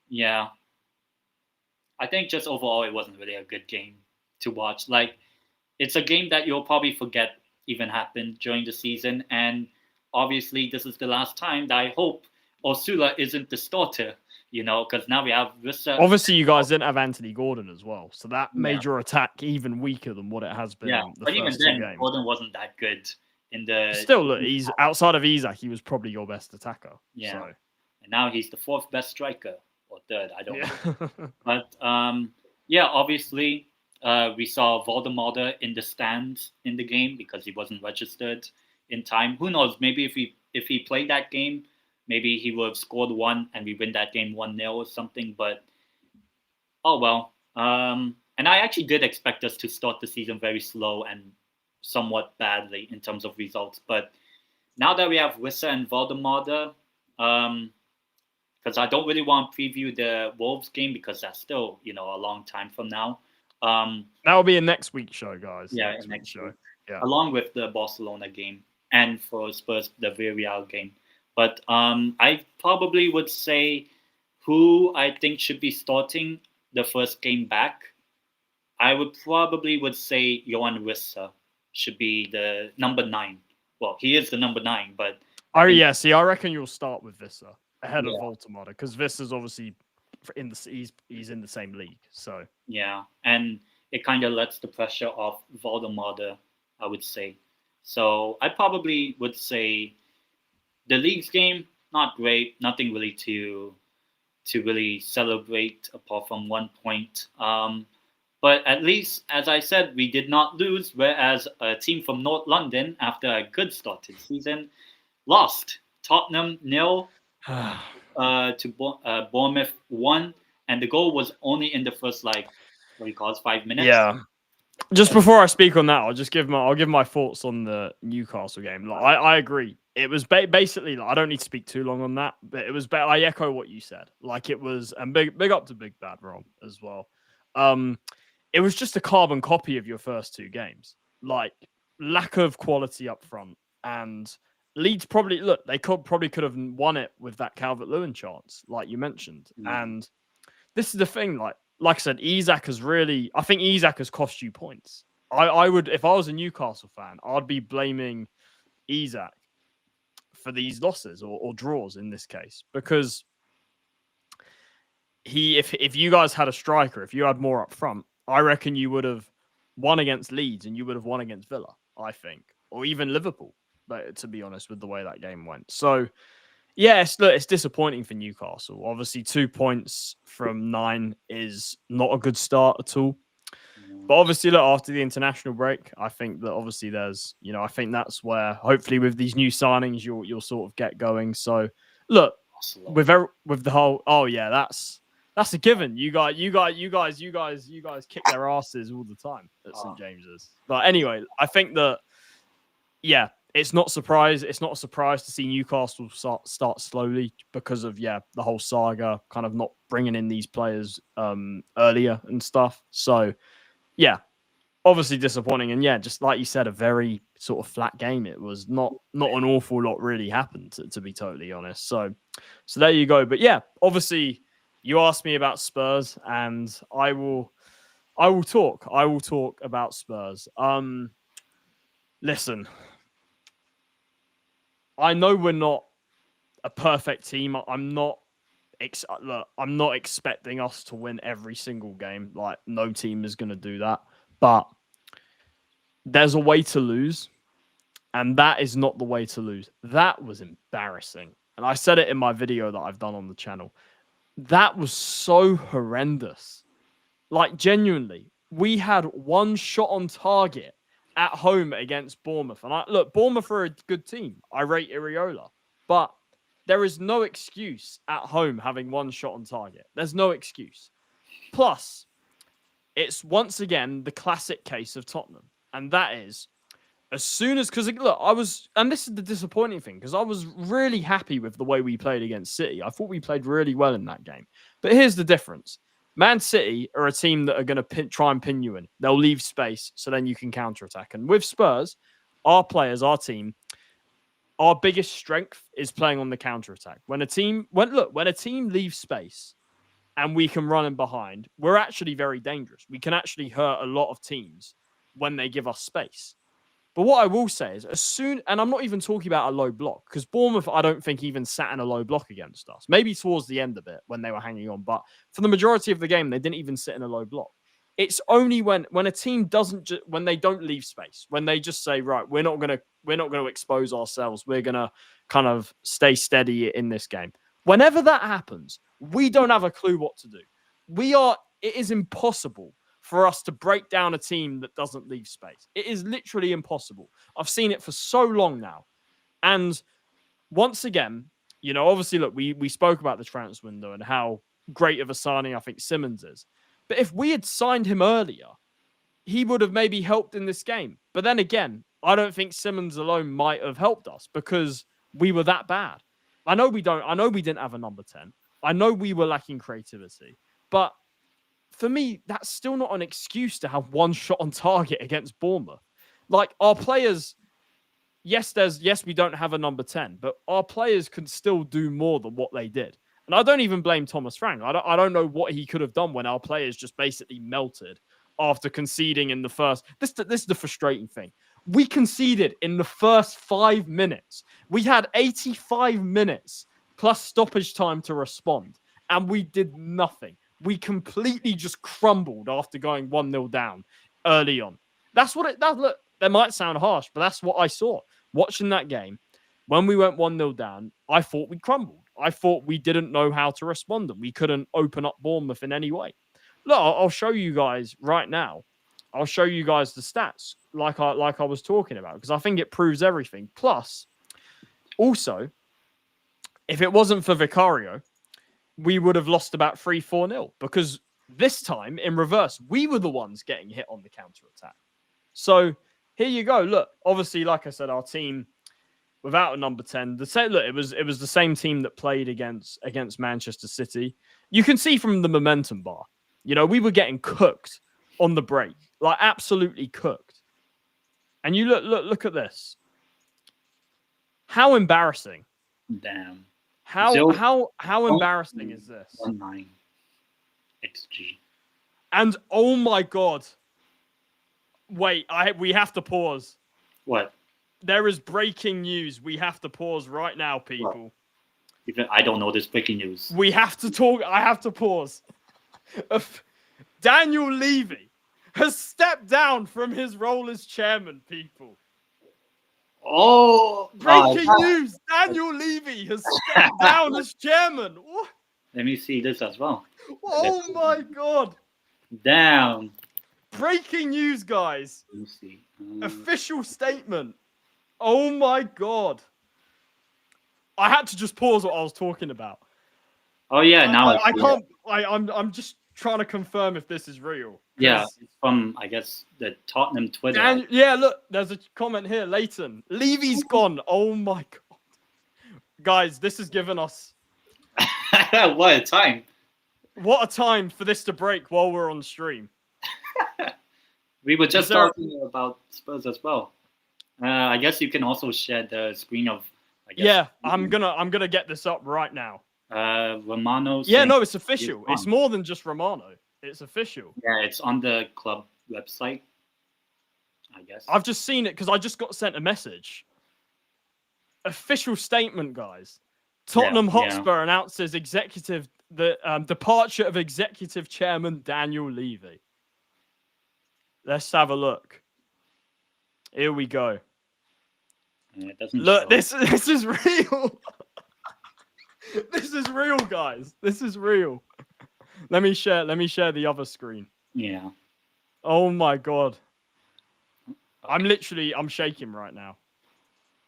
Yeah, I think just overall, it wasn't really a good game to watch. Like, it's a game that you'll probably forget even happened during the season, and obviously, this is the last time that I hope Osula isn't the starter. Because now we have Wissa. Obviously, you guys didn't have Anthony Gordon as well, so that made your attack even weaker than what it has been. Yeah, but even then, Gordon wasn't that good in the. Still, look, he's outside of Isak, he was probably your best attacker. Yeah, so. And now he's the 4th best striker or 3rd, I don't know. But yeah, obviously, we saw Voldemort in the stands in the game because he wasn't registered in time. Who knows? Maybe if he played that game, maybe he would have scored 1 and we win that game 1-0 or something. But oh well. And I actually did expect us to start the season very slow and somewhat badly in terms of results. But now that we have Wissa and Voldemort, because I don't really want to preview the Wolves game because that's still a long time from now. That will be a next week show, guys. Yeah, next show. Yeah. Along with the Barcelona game and for Spurs the Villarreal game. But I probably would say who I think should be starting the first game back. I would say Johan Wissa should be the number 9. Well, he is the number 9, but I reckon you'll start with Wissa ahead of Voldemort because Vissa's obviously he's in the same league. So yeah, and it kind of lets the pressure off Voldemort, I would say. So I probably would say the League's game not great, nothing really to really celebrate apart from 1 point. But at least, as I said, we did not lose, whereas a team from North London, after a good start to the season, lost. Tottenham 0 to Bournemouth 1, and the goal was only in the first 5 minutes. Yeah, Just before I speak on that, I'll give my thoughts on the Newcastle game. Like, I agree. It was basically, like, I don't need to speak too long on that, but it was. I echo what you said. Like, it was, and big up to Big Bad Rob as well. It was just a carbon copy of your first two games. Like, lack of quality up front, and Leeds they probably could have won it with that Calvert-Lewin chance, like you mentioned. And this is the thing, like I said, I think Isak has cost you points. I would, if I was a Newcastle fan, I'd be blaming Isak for these losses or draws in this case, because if you guys had a striker, if you had more up front, I reckon you would have won against Leeds and you would have won against Villa, I think, or even Liverpool, but to be honest, with the way that game went. So yeah, it's disappointing for Newcastle. Obviously, 2 points from 9 is not a good start at all. But obviously, look, after the international break, I think that obviously there's, I think that's where hopefully with these new signings you'll sort of get going. So look, with the whole, oh yeah, that's a given. You guys kick their asses all the time at St. James's. But anyway, I think that it's not a surprise to see Newcastle start slowly because of the whole saga, kind of not bringing in these players earlier and stuff. So obviously disappointing, and just like you said, a very sort of flat game. It was not an awful lot really happened, to be totally honest. So there you go. But obviously you asked me about Spurs, and I will talk about Spurs. Listen, I know we're not a perfect team. I'm not expecting us to win every single game. Like, no team is going to do that. But there's a way to lose, and that is not the way to lose. That was embarrassing. And I said it in my video that I've done on the channel. That was so horrendous. Like, genuinely, we had one shot on target at home against Bournemouth. And Bournemouth are a good team. I rate Iriola. But there is no excuse at home having one shot on target. There's no excuse. Plus, it's once again the classic case of Tottenham. And that is, as soon as, because look, and this is the disappointing thing, because I was really happy with the way we played against City. I thought we played really well in that game. But here's the difference. Man City are a team that are going to try and pin you in. They'll leave space so then you can counterattack. And with Spurs, our players, our team, our biggest strength is playing on the counterattack. When a team leaves space and we can run in behind, we're actually very dangerous. We can actually hurt a lot of teams when they give us space. But what I will say is, and I'm not even talking about a low block, because Bournemouth, I don't think even sat in a low block against us. Maybe towards the end of it when they were hanging on. But for the majority of the game, they didn't even sit in a low block. It's only when a team when they don't leave space, when they just say, right, we're not going to expose ourselves. We're going to kind of stay steady in this game. Whenever that happens, we don't have a clue what to do. It is impossible for us to break down a team that doesn't leave space. It is literally impossible. I've seen it for so long now. And once again, obviously, look, we spoke about the transfer window and how great of a signing I think Simmons is. But if we had signed him earlier, he would have maybe helped in this game. But then again, I don't think Simmons alone might have helped us because we were that bad. I know we didn't have a number 10. I know we were lacking creativity. But for me, that's still not an excuse to have one shot on target against Bournemouth. Like, our players, yes, we don't have a number 10, but our players can still do more than what they did. And I don't even blame Thomas Frank. I don't know what he could have done when our players just basically melted after conceding in the first. This is the frustrating thing. We conceded in the first 5 minutes. We had 85 minutes plus stoppage time to respond, and we did nothing. We completely just crumbled after going 1-0 down early on. Look, that might sound harsh, but that's what I saw. Watching that game, when we went 1-0 down, I thought we crumbled. I thought we didn't know how to respond, and we couldn't open up Bournemouth in any way. Look, I'll show you guys right now. I'll show you guys the stats like I was talking about, because I think it proves everything. Plus, also, if it wasn't for Vicario, we would have lost about 3-4-0 because This time, in reverse, we were the ones getting hit on the counter-attack. So here you go. Look, obviously, like I said, our team without a number 10. It was the same team that played against Manchester City. You can see from the momentum bar. You know, we were getting cooked on the break, like absolutely cooked. And you look at this. How embarrassing! Damn. How embarrassing is this? 1.9 XG. And oh my god! Wait, we have to pause. What? There is breaking news. We have to pause right now, people. What? Even I don't know this breaking news. We have to talk. I have to pause. Daniel Levy has stepped down from his role as chairman, people. Oh! Breaking news! Daniel Levy has stepped down as chairman. What? Let me see this as well. Oh my god! Damn. Breaking news, guys. Let me see. Official statement. Oh my god! I had to just pause what I was talking about. Oh yeah, now I can't. I'm just trying to confirm if this is real. Yeah, it's from I guess the Tottenham Twitter. And yeah, look, there's a comment here, Leighton. Levy's gone. Oh my god, guys, this has given us What a time! what a time for this to break while we're on stream. We were just talking about Spurs as well. I guess you can also share the screen of. I guess, Yeah, I'm gonna get this up right now. Romano. Yeah, no, it's official. It's more than just Romano. It's official. Yeah, it's on the club website. I guess. I've just seen it because I just got sent a message. Official statement, guys. Tottenham Hotspur announces the departure of executive chairman Daniel Levy. Let's have a look. Here we go. It doesn't look, show. this is real. This is real, guys. This is real. Let me share the other screen. Yeah. Oh my god. I'm shaking right now.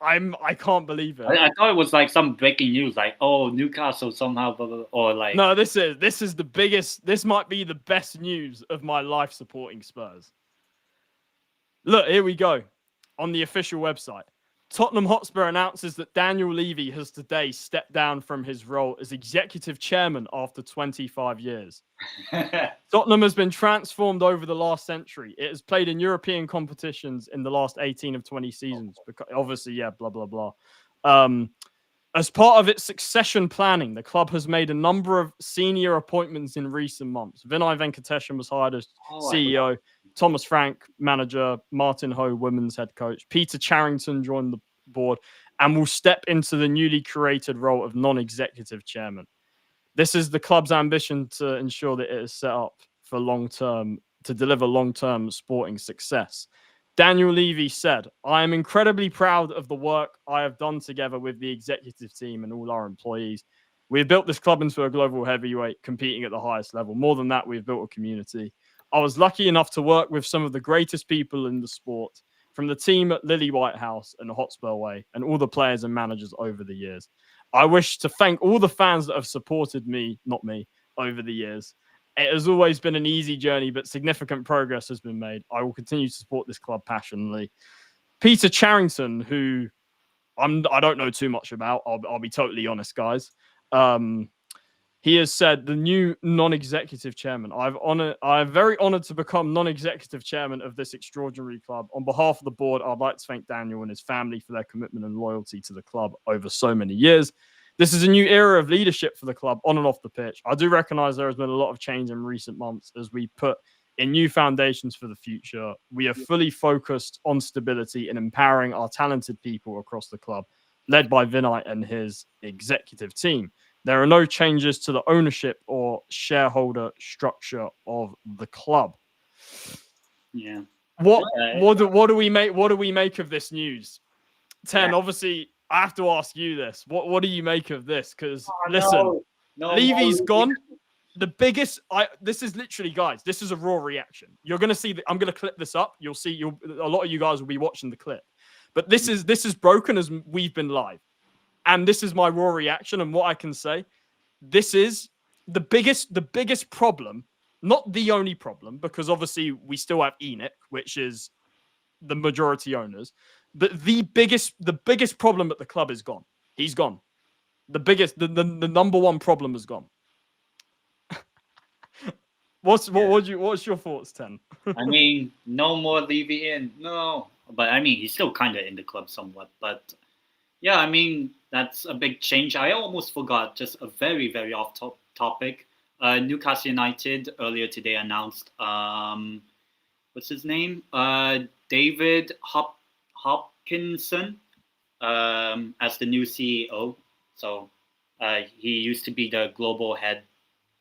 I can't believe it. I thought it was like some breaking news, like Newcastle somehow, blah, blah, blah, or like. No, this is the biggest. This might be the best news of my life supporting Spurs. Look, here we go. On the official website, Tottenham Hotspur announces that Daniel Levy has today stepped down from his role as executive chairman after 25 years. Tottenham has been transformed over the last century. It has played in European competitions in the last 18 of 20 seasons. Because obviously, yeah, blah, blah, blah. As part of its succession planning, the club has made a number of senior appointments in recent months. Vinay Venkatesham was hired as CEO. Thomas Frank, manager. Martin Ho, women's head coach. Peter Charrington joined the board and will step into the newly created role of non-executive chairman. This is the club's ambition to ensure that it is set up for to deliver long-term sporting success. Daniel Levy said, "I am incredibly proud of the work I have done together with the executive team and all our employees. We have built this club into a global heavyweight, competing at the highest level. More than that, we've built a community. I was lucky enough to work with some of the greatest people in the sport, from the team at Lily Whitehouse and Hotspur Way, and all the players and managers over the years. I wish to thank all the fans that have supported me, not me, over the years. It has always been an easy journey, but significant progress has been made. I will continue to support this club passionately." Peter Charrington, who I don't know too much about, I'll be totally honest, guys. He has said, "The new non-executive chairman. I'm very honored to become non-executive chairman of this extraordinary club. On behalf of the board, I'd like to thank Daniel and his family for their commitment and loyalty to the club over so many years. This is a new era of leadership for the club on and off the pitch. I do recognize there has been a lot of change in recent months as we put in new foundations for the future. We are fully focused on stability and empowering our talented people across the club, led by Vinay and his executive team. There are no changes to the ownership or shareholder structure of the club." Yeah. What do we make of this news? 10, Yeah. Obviously, I have to ask you this. What do you make of this? Because listen, Levy's gone. The biggest this is literally, guys, this is a raw reaction. You're gonna see I'm gonna clip this up. You'll see a lot of you guys will be watching the clip. But this is broken as we've been live. And this is my raw reaction. And what I can say, this is the biggest problem not the only problem, because obviously we still have Enoch, which is the majority owners. But the biggest problem at the club is gone. He's gone. The number one problem is gone. What's your thoughts, Ten? I mean, no more Levy in. No. But I mean, he's still kind of in the club somewhat. But yeah, I mean, that's a big change. I almost forgot, just a very, very off topic. Newcastle United earlier today announced, what's his name? David Hopkinson as the new CEO. So he used to be the global head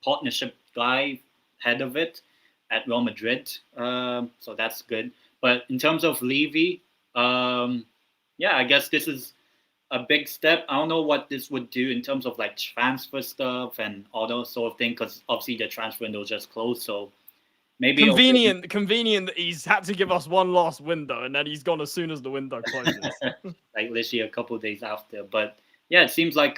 partnership guy, head of it at Real Madrid. So that's good. But in terms of Levy, yeah, I guess this is a big step. I don't know what this would do in terms of like transfer stuff and all those sort of things, because obviously the transfer window just closed. So maybe convenient that he's had to give us one last window and then he's gone as soon as the window closes. Like literally a couple of days after. But yeah, it seems like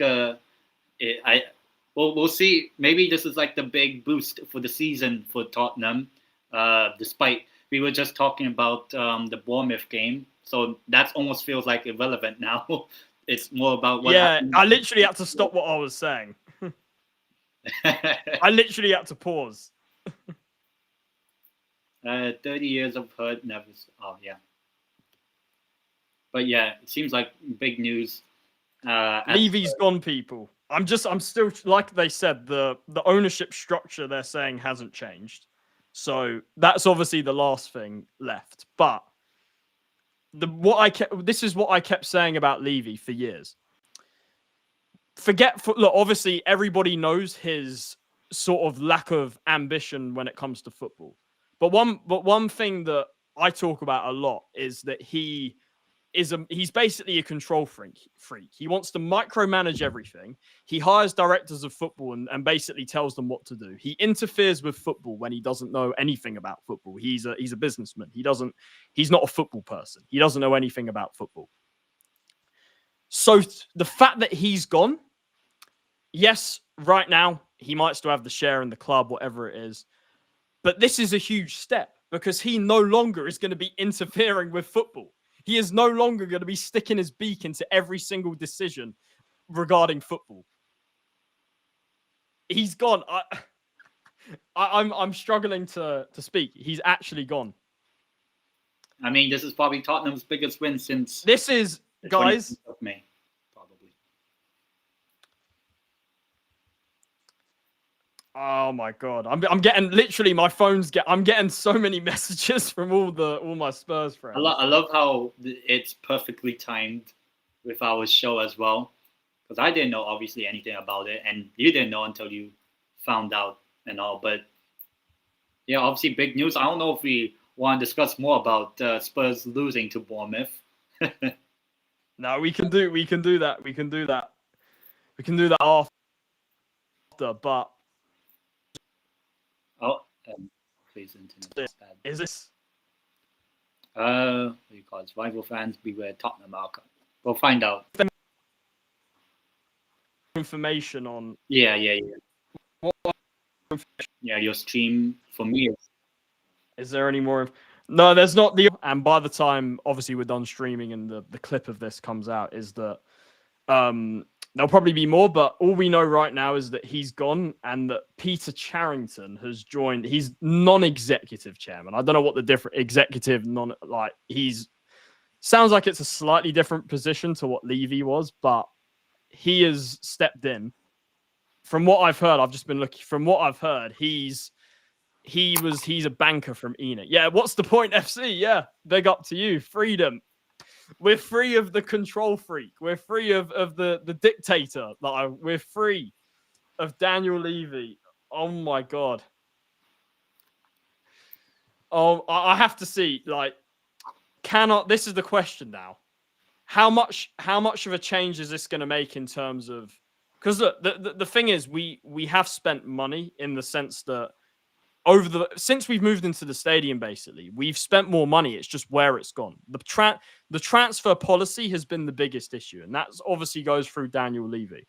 we'll see. Maybe this is like the big boost for the season for Tottenham. Despite we were just talking about the Bournemouth game, so that almost feels like irrelevant now. It's more about what happened. I literally had to stop what I was saying. I literally had to pause. 30 years of hurt, never. Oh yeah. But yeah, it seems like big news. Levy's gone, people. I'm still, like they said, the ownership structure they're saying hasn't changed. So that's obviously the last thing left. But this is what I kept saying about Levy for years. Look, obviously everybody knows his sort of lack of ambition when it comes to football. But one thing that I talk about a lot is that he's basically a control freak. He wants to micromanage everything. He hires directors of football and basically tells them what to do. He interferes with football when he doesn't know anything about football. He's a businessman. He's not a football person. He doesn't know anything about football. So the fact that he's gone, yes, right now he might still have the share in the club, whatever it is. But this is a huge step because he no longer is going to be interfering with football. He is no longer going to be sticking his beak into every single decision regarding football. He's gone. I'm struggling to speak. He's actually gone. I mean, this is probably Tottenham's biggest win since. This is, guys. Of May, probably. Oh my god! I'm getting literally my phone's I'm getting so many messages from all my Spurs friends. I love how it's perfectly timed with our show as well, because I didn't know obviously anything about it, and you didn't know until you found out and all. But yeah, obviously big news. I don't know if we want to discuss more about Spurs losing to Bournemouth. No, we can do that. We can do that after, but. Oh, please, internet is bad. Is this? What do you call it? Rival fans beware Tottenham outcome. We'll find out. Information on. Yeah. Yeah, your stream for me. Is there any more? No, there's not. And by the time, obviously, we're done streaming and the clip of this comes out, is that there'll probably be more, but all we know right now is that he's gone and that Peter Charrington has joined. He's non-executive chairman. I don't know what the different executive sounds like it's a slightly different position to what Levy was, but he has stepped in. From what I've heard, I've just been looking. From what I've heard, he's a banker from Enoch. Yeah, what's the point, FC? Yeah, big up to you. Freedom. We're free of the control freak. We're free of the dictator. We're free of Daniel Levy. Oh my god. Oh, I have to see. This is the question now. How much of a change is this going to make in terms of? Because look, the thing is, we have spent money in the sense that since we've moved into the stadium, basically, we've spent more money. It's just where it's gone. The transfer policy has been the biggest issue, and that obviously goes through Daniel Levy.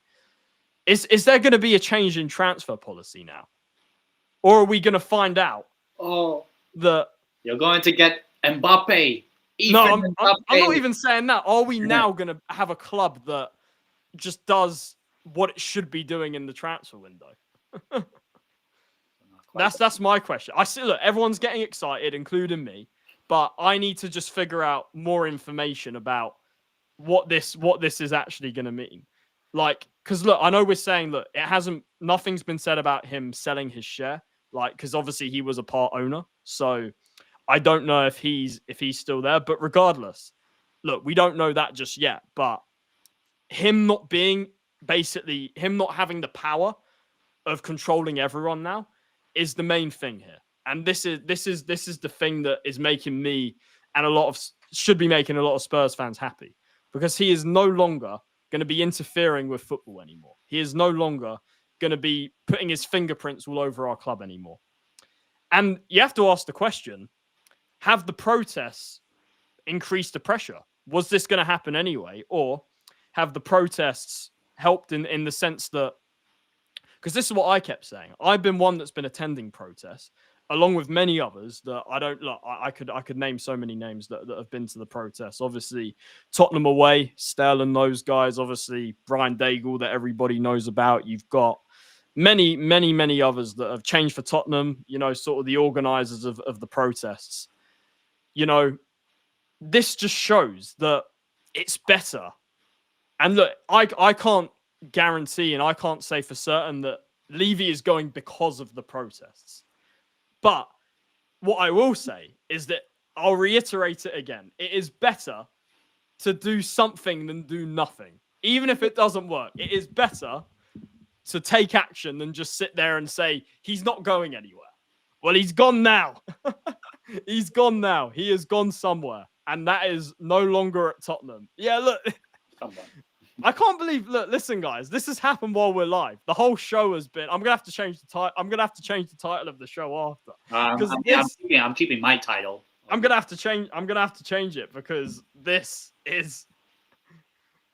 Is there going to be a change in transfer policy now? Or are we going to find out Oh, that... you're going to get Mbappe. No, Mbappe. I'm not even saying that. Are we now going to have a club that just does what it should be doing in the transfer window? That's my question. I see. Look, everyone's getting excited, including me, but I need to just figure out more information about what this is actually going to mean. Like, because look, I know we're saying, look, nothing's been said about him selling his share. Like, because obviously he was a part owner, so I don't know if he's still there. But regardless, look, we don't know that just yet. But him not having the power of controlling everyone now is the main thing here. And this is the thing that is making me and should be making a lot of Spurs fans happy, because he is no longer going to be interfering with football anymore. He is no longer going to be putting his fingerprints all over our club anymore. And you have to ask the question, have the protests increased the pressure? Was this going to happen anyway? Or have the protests helped in the sense that, because this is what I kept saying, I've been one that's been attending protests, along with many others that I don't look. I could name so many names that have been to the protests. Obviously, Tottenham away, Sterling, those guys. Obviously, Brian Daigle that everybody knows about. You've got many, many, many others that have changed for Tottenham. You know, sort of the organisers of the protests. You know, this just shows that it's better. And look, I can't guarantee and I can't say for certain that Levy is going because of the protests. But what I will say is that I'll reiterate it again. It is better to do something than do nothing. Even if it doesn't work, it is better to take action than just sit there and say, he's not going anywhere. Well, he's gone now. He's gone now. He has gone somewhere. And that is no longer at Tottenham. Yeah, look. Come on. I can't believe. Look, listen, guys. This has happened while we're live. The whole show has been. I'm gonna have to change the title. I'm gonna have to change the title of the show after. I'm keeping my title. I'm gonna have to change. I'm gonna have to change it because this is.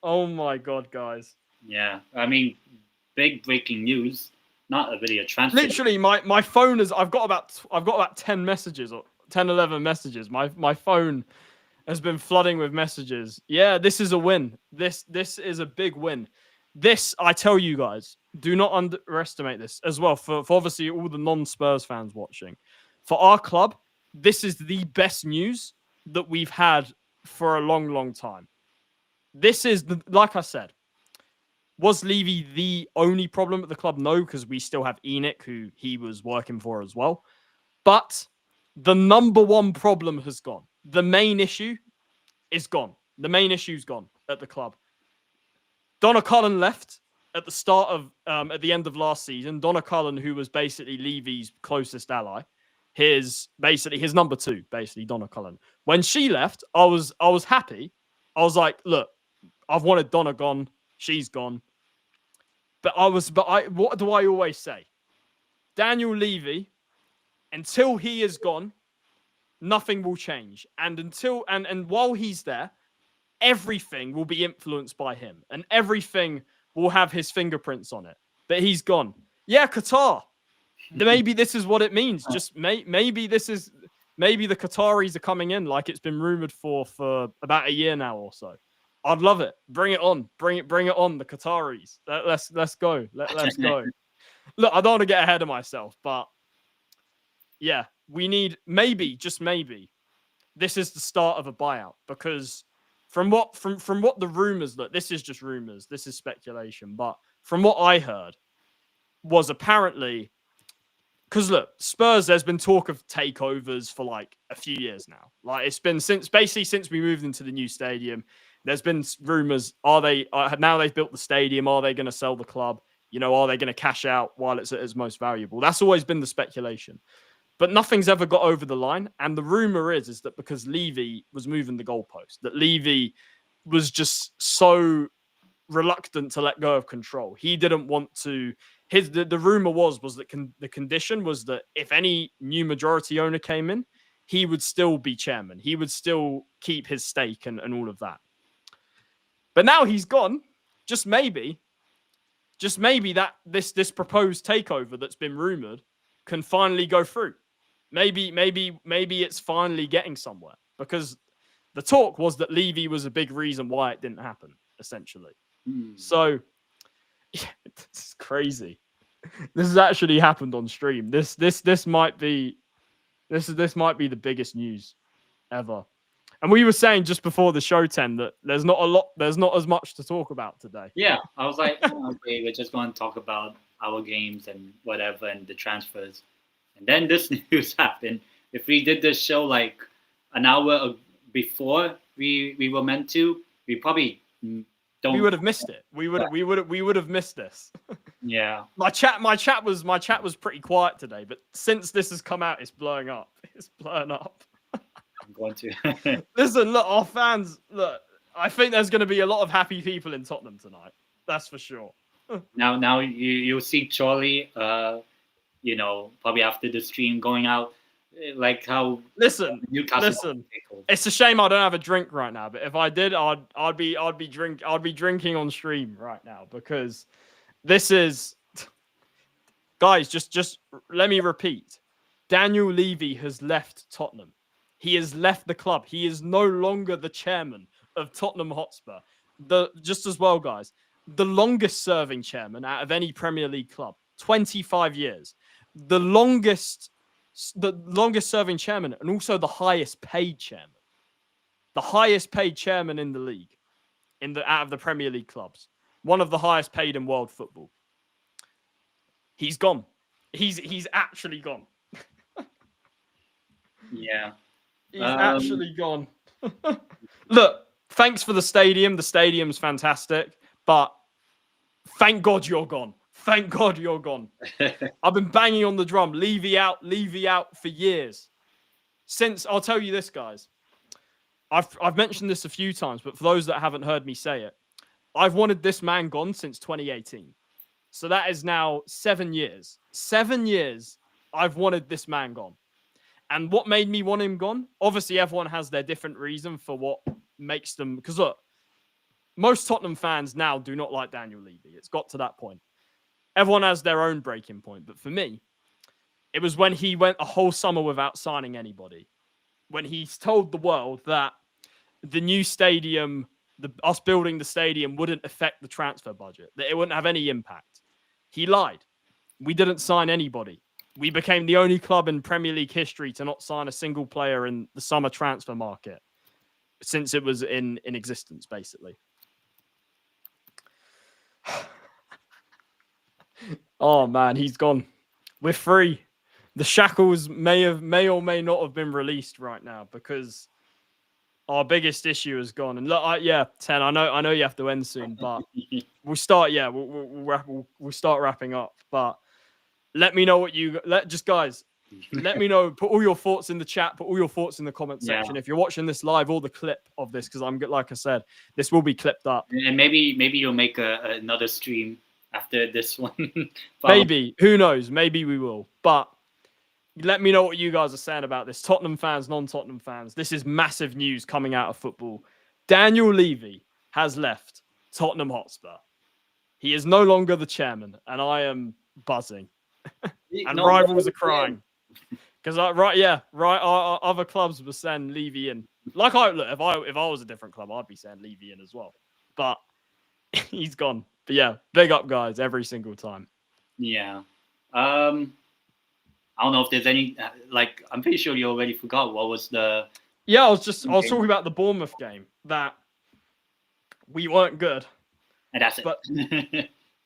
Oh my god, guys! Yeah, I mean, big breaking news. Not a video transfer. Literally, my phone is. I've got about 10 messages or 10, 11 messages. My phone has been flooding with messages. Yeah, this is a win. This is a big win. This, I tell you guys, do not underestimate this as well. For obviously all the non-Spurs fans watching. For our club, this is the best news that we've had for a long, long time. This is, like I said, was Levy the only problem at the club? No, because we still have Enoch, who he was working for as well. But the number one problem has gone. The main issue is gone. The main issue's gone at the club. Donna Cullen left at the end of last season. Donna Cullen, who was basically Levy's closest ally, his number two, basically Donna Cullen. When she left, I was happy. I was like, look, I've wanted Donna gone. She's gone. But what do I always say? Daniel Levy, until he is gone, nothing will change. And while he's there, everything will be influenced by him. And everything will have his fingerprints on it. But he's gone. Yeah, Qatar. Maybe this is what it means. Just maybe the Qataris are coming in like it's been rumored for about a year now or so. I'd love it. Bring it on. Bring it on, the Qataris. Let's go. Let's go. Look, I don't want to get ahead of myself, but yeah, we need just maybe this is the start of a buyout, because from what the rumors, look, this is just rumors, this is speculation, but from what I heard was apparently, because look, Spurs, there's been talk of takeovers for like a few years now. Like it's been since we moved into the new stadium. There's been rumors, now they've built the stadium, are they going to sell the club? You know, are they going to cash out while it's at its most valuable? That's always been the speculation. But nothing's ever got over the line. And the rumor is that because Levy was moving the goalpost, that Levy was just so reluctant to let go of control. He didn't want to. The rumor was that the condition was that if any new majority owner came in, he would still be chairman. He would still keep his stake and all of that. But now he's gone. Just maybe that this proposed takeover that's been rumored can finally go through. Maybe it's finally getting somewhere, because the talk was that Levy was a big reason why it didn't happen, essentially. So it's crazy. This has actually happened on stream. This might be the biggest news ever. And we were saying just before the show, 10, that there's not as much to talk about today. Yeah, I was like, okay, we're just going to talk about our games and whatever and the transfers. And then this news happened. If we did this show like an hour before we were meant to, we probably don't. We would have missed it. We would have missed this. Yeah. My chat was pretty quiet today, but since this has come out, it's blowing up. It's blowing up. I'm going to listen. Look, our fans. Look, I think there's going to be a lot of happy people in Tottenham tonight. That's for sure. Now you'll see Charlie. Probably after the stream going out, like how Listen. Newcastle. It's a shame I don't have a drink right now. But if I did, I'd be drinking on stream right now, because this is, guys. Just let me repeat. Daniel Levy has left Tottenham. He has left the club. He is no longer the chairman of Tottenham Hotspur. Just as well, guys, the longest serving chairman out of any Premier League club, 25 years. The longest serving chairman, and also the highest paid chairman. The highest paid chairman in the league, out of the Premier League clubs. One of the highest paid in world football. He's gone. He's actually gone. Yeah. He's actually gone. Look, thanks for the stadium. The stadium's fantastic, but thank God you're gone. Thank God you're gone. I've been banging on the drum. Levy out for years. I'll tell you this, guys. I've mentioned this a few times, but for those that haven't heard me say it, I've wanted this man gone since 2018. So that is now 7 years. 7 years I've wanted this man gone. And what made me want him gone? Obviously, everyone has their different reason for what makes them. Because look, most Tottenham fans now do not like Daniel Levy. It's got to that point. Everyone has their own breaking point. But for me, it was when he went a whole summer without signing anybody. When he told the world that the new stadium, us building the stadium wouldn't affect the transfer budget, that it wouldn't have any impact. He lied. We didn't sign anybody. We became the only club in Premier League history to not sign a single player in the summer transfer market since it was in existence, basically. Oh, man, he's gone. We're free. The shackles may or may not have been released right now, because our biggest issue is gone. And look, 10. I know you have to end soon, but we'll start. Yeah, we'll start wrapping up. But let me know what guys. Let me know. Put all your thoughts in the chat. Put all your thoughts in the comment section. If you're watching this live, or the clip of this, because like I said, this will be clipped up. And maybe you'll make another stream after this one. Maybe. Who knows? Maybe we will. But let me know what you guys are saying about this. Tottenham fans, non-Tottenham fans. This is massive news coming out of football. Daniel Levy has left Tottenham Hotspur. He is no longer the chairman, and I am buzzing. And rivals are crying. Because our other clubs were saying Levy in. Like if I was a different club, I'd be saying Levy in as well. But he's gone. But yeah, big up, guys, every single time. Yeah. I don't know if there's any, I'm pretty sure you already forgot what was the... Yeah, I was talking about the Bournemouth game, that we weren't good. And that's it.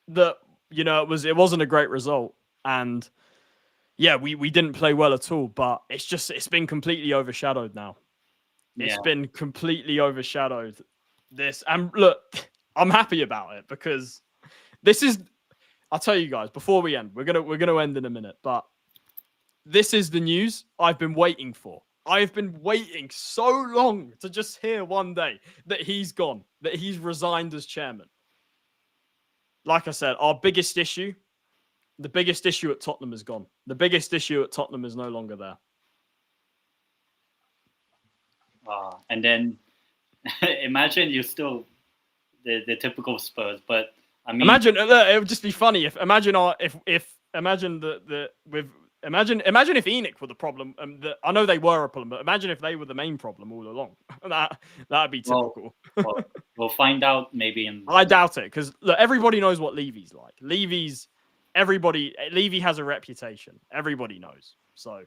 But it wasn't a great result. And yeah, we didn't play well at all, but it's been completely overshadowed now. It's been completely overshadowed. And look, I'm happy about it, because this is, I'll tell you guys, before we end, we're gonna end in a minute, but this is the news I've been waiting for. I've been waiting so long to just hear one day that he's gone, that he's resigned as chairman. Like I said, the biggest issue at Tottenham is gone. The biggest issue at Tottenham is no longer there. And then imagine you're still the typical Spurs, but I mean, imagine it would just be funny if imagine Imagine if Enoch were the problem. I know they were a problem, but imagine if they were the main problem all along. That'd be typical. Well, we'll find out maybe in. I doubt it because look, everybody knows what Levy's like. Levy has a reputation. Everybody knows. So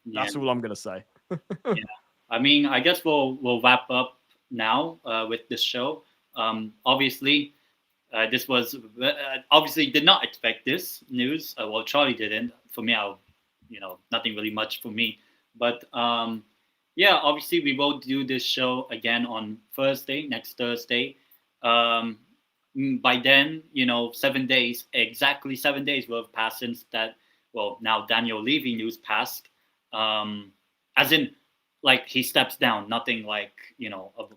that's all I'm gonna say. Yeah. I mean, I guess we'll wrap up now with this show. Obviously, this was obviously did not expect this news. Well, Charlie didn't. For me, nothing really much for me. But yeah, obviously we will do this show again on next Thursday. By then, 7 days, exactly 7 days will have passed since that. Well, now Daniel Levy news passed. As in, like he steps down. Nothing like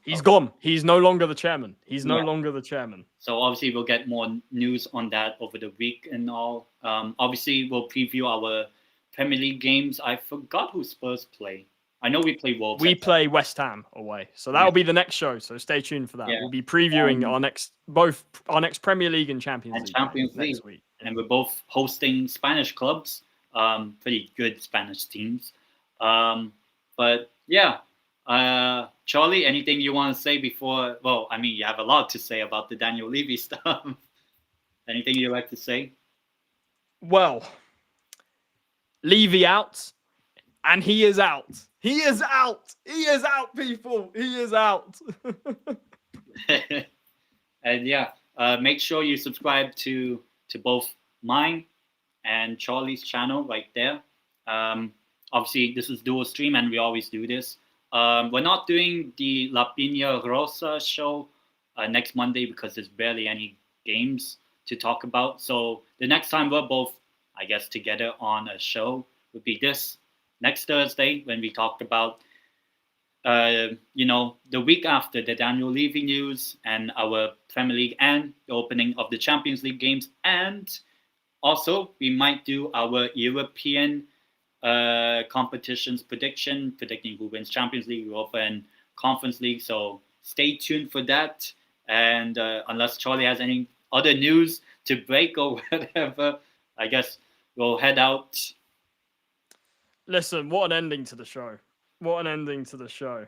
he's gone. He's no longer the chairman. He's no longer the chairman. So obviously we'll get more news on that over the week and all. Obviously we'll preview our Premier League games. I forgot who Spurs play. I know we play Wolves. We play West Ham away, so that'll be the next show. So stay tuned for that. We'll be previewing both our next Premier League and Champions League next week. And we're both hosting Spanish clubs, pretty good Spanish teams. But yeah, Charlie, anything you want to say before? Well, I mean, you have a lot to say about the Daniel Levy stuff. Anything you'd like to say? Well, Levy out, and he is out. He is out. He is out, people. He is out. And yeah, make sure you subscribe to both mine and Charlie's channel right there. Obviously, this is dual stream, and we always do this. We're not doing the La Piña Rosa show next Monday because there's barely any games to talk about. So the next time we're both, I guess, together on a show would be this next Thursday when we talked about, the week after the Daniel Levy news and our Premier League and the opening of the Champions League games. And also, we might do our European competitions predicting who wins Champions League, Europa, and Conference League. So stay tuned for that. And unless Charlie has any other news to break or whatever, I guess we'll head out. Listen, what an ending to the show. What an ending to the show.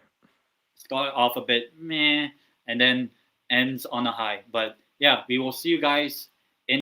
Start off a bit meh, and then ends on a high. But yeah, we will see you guys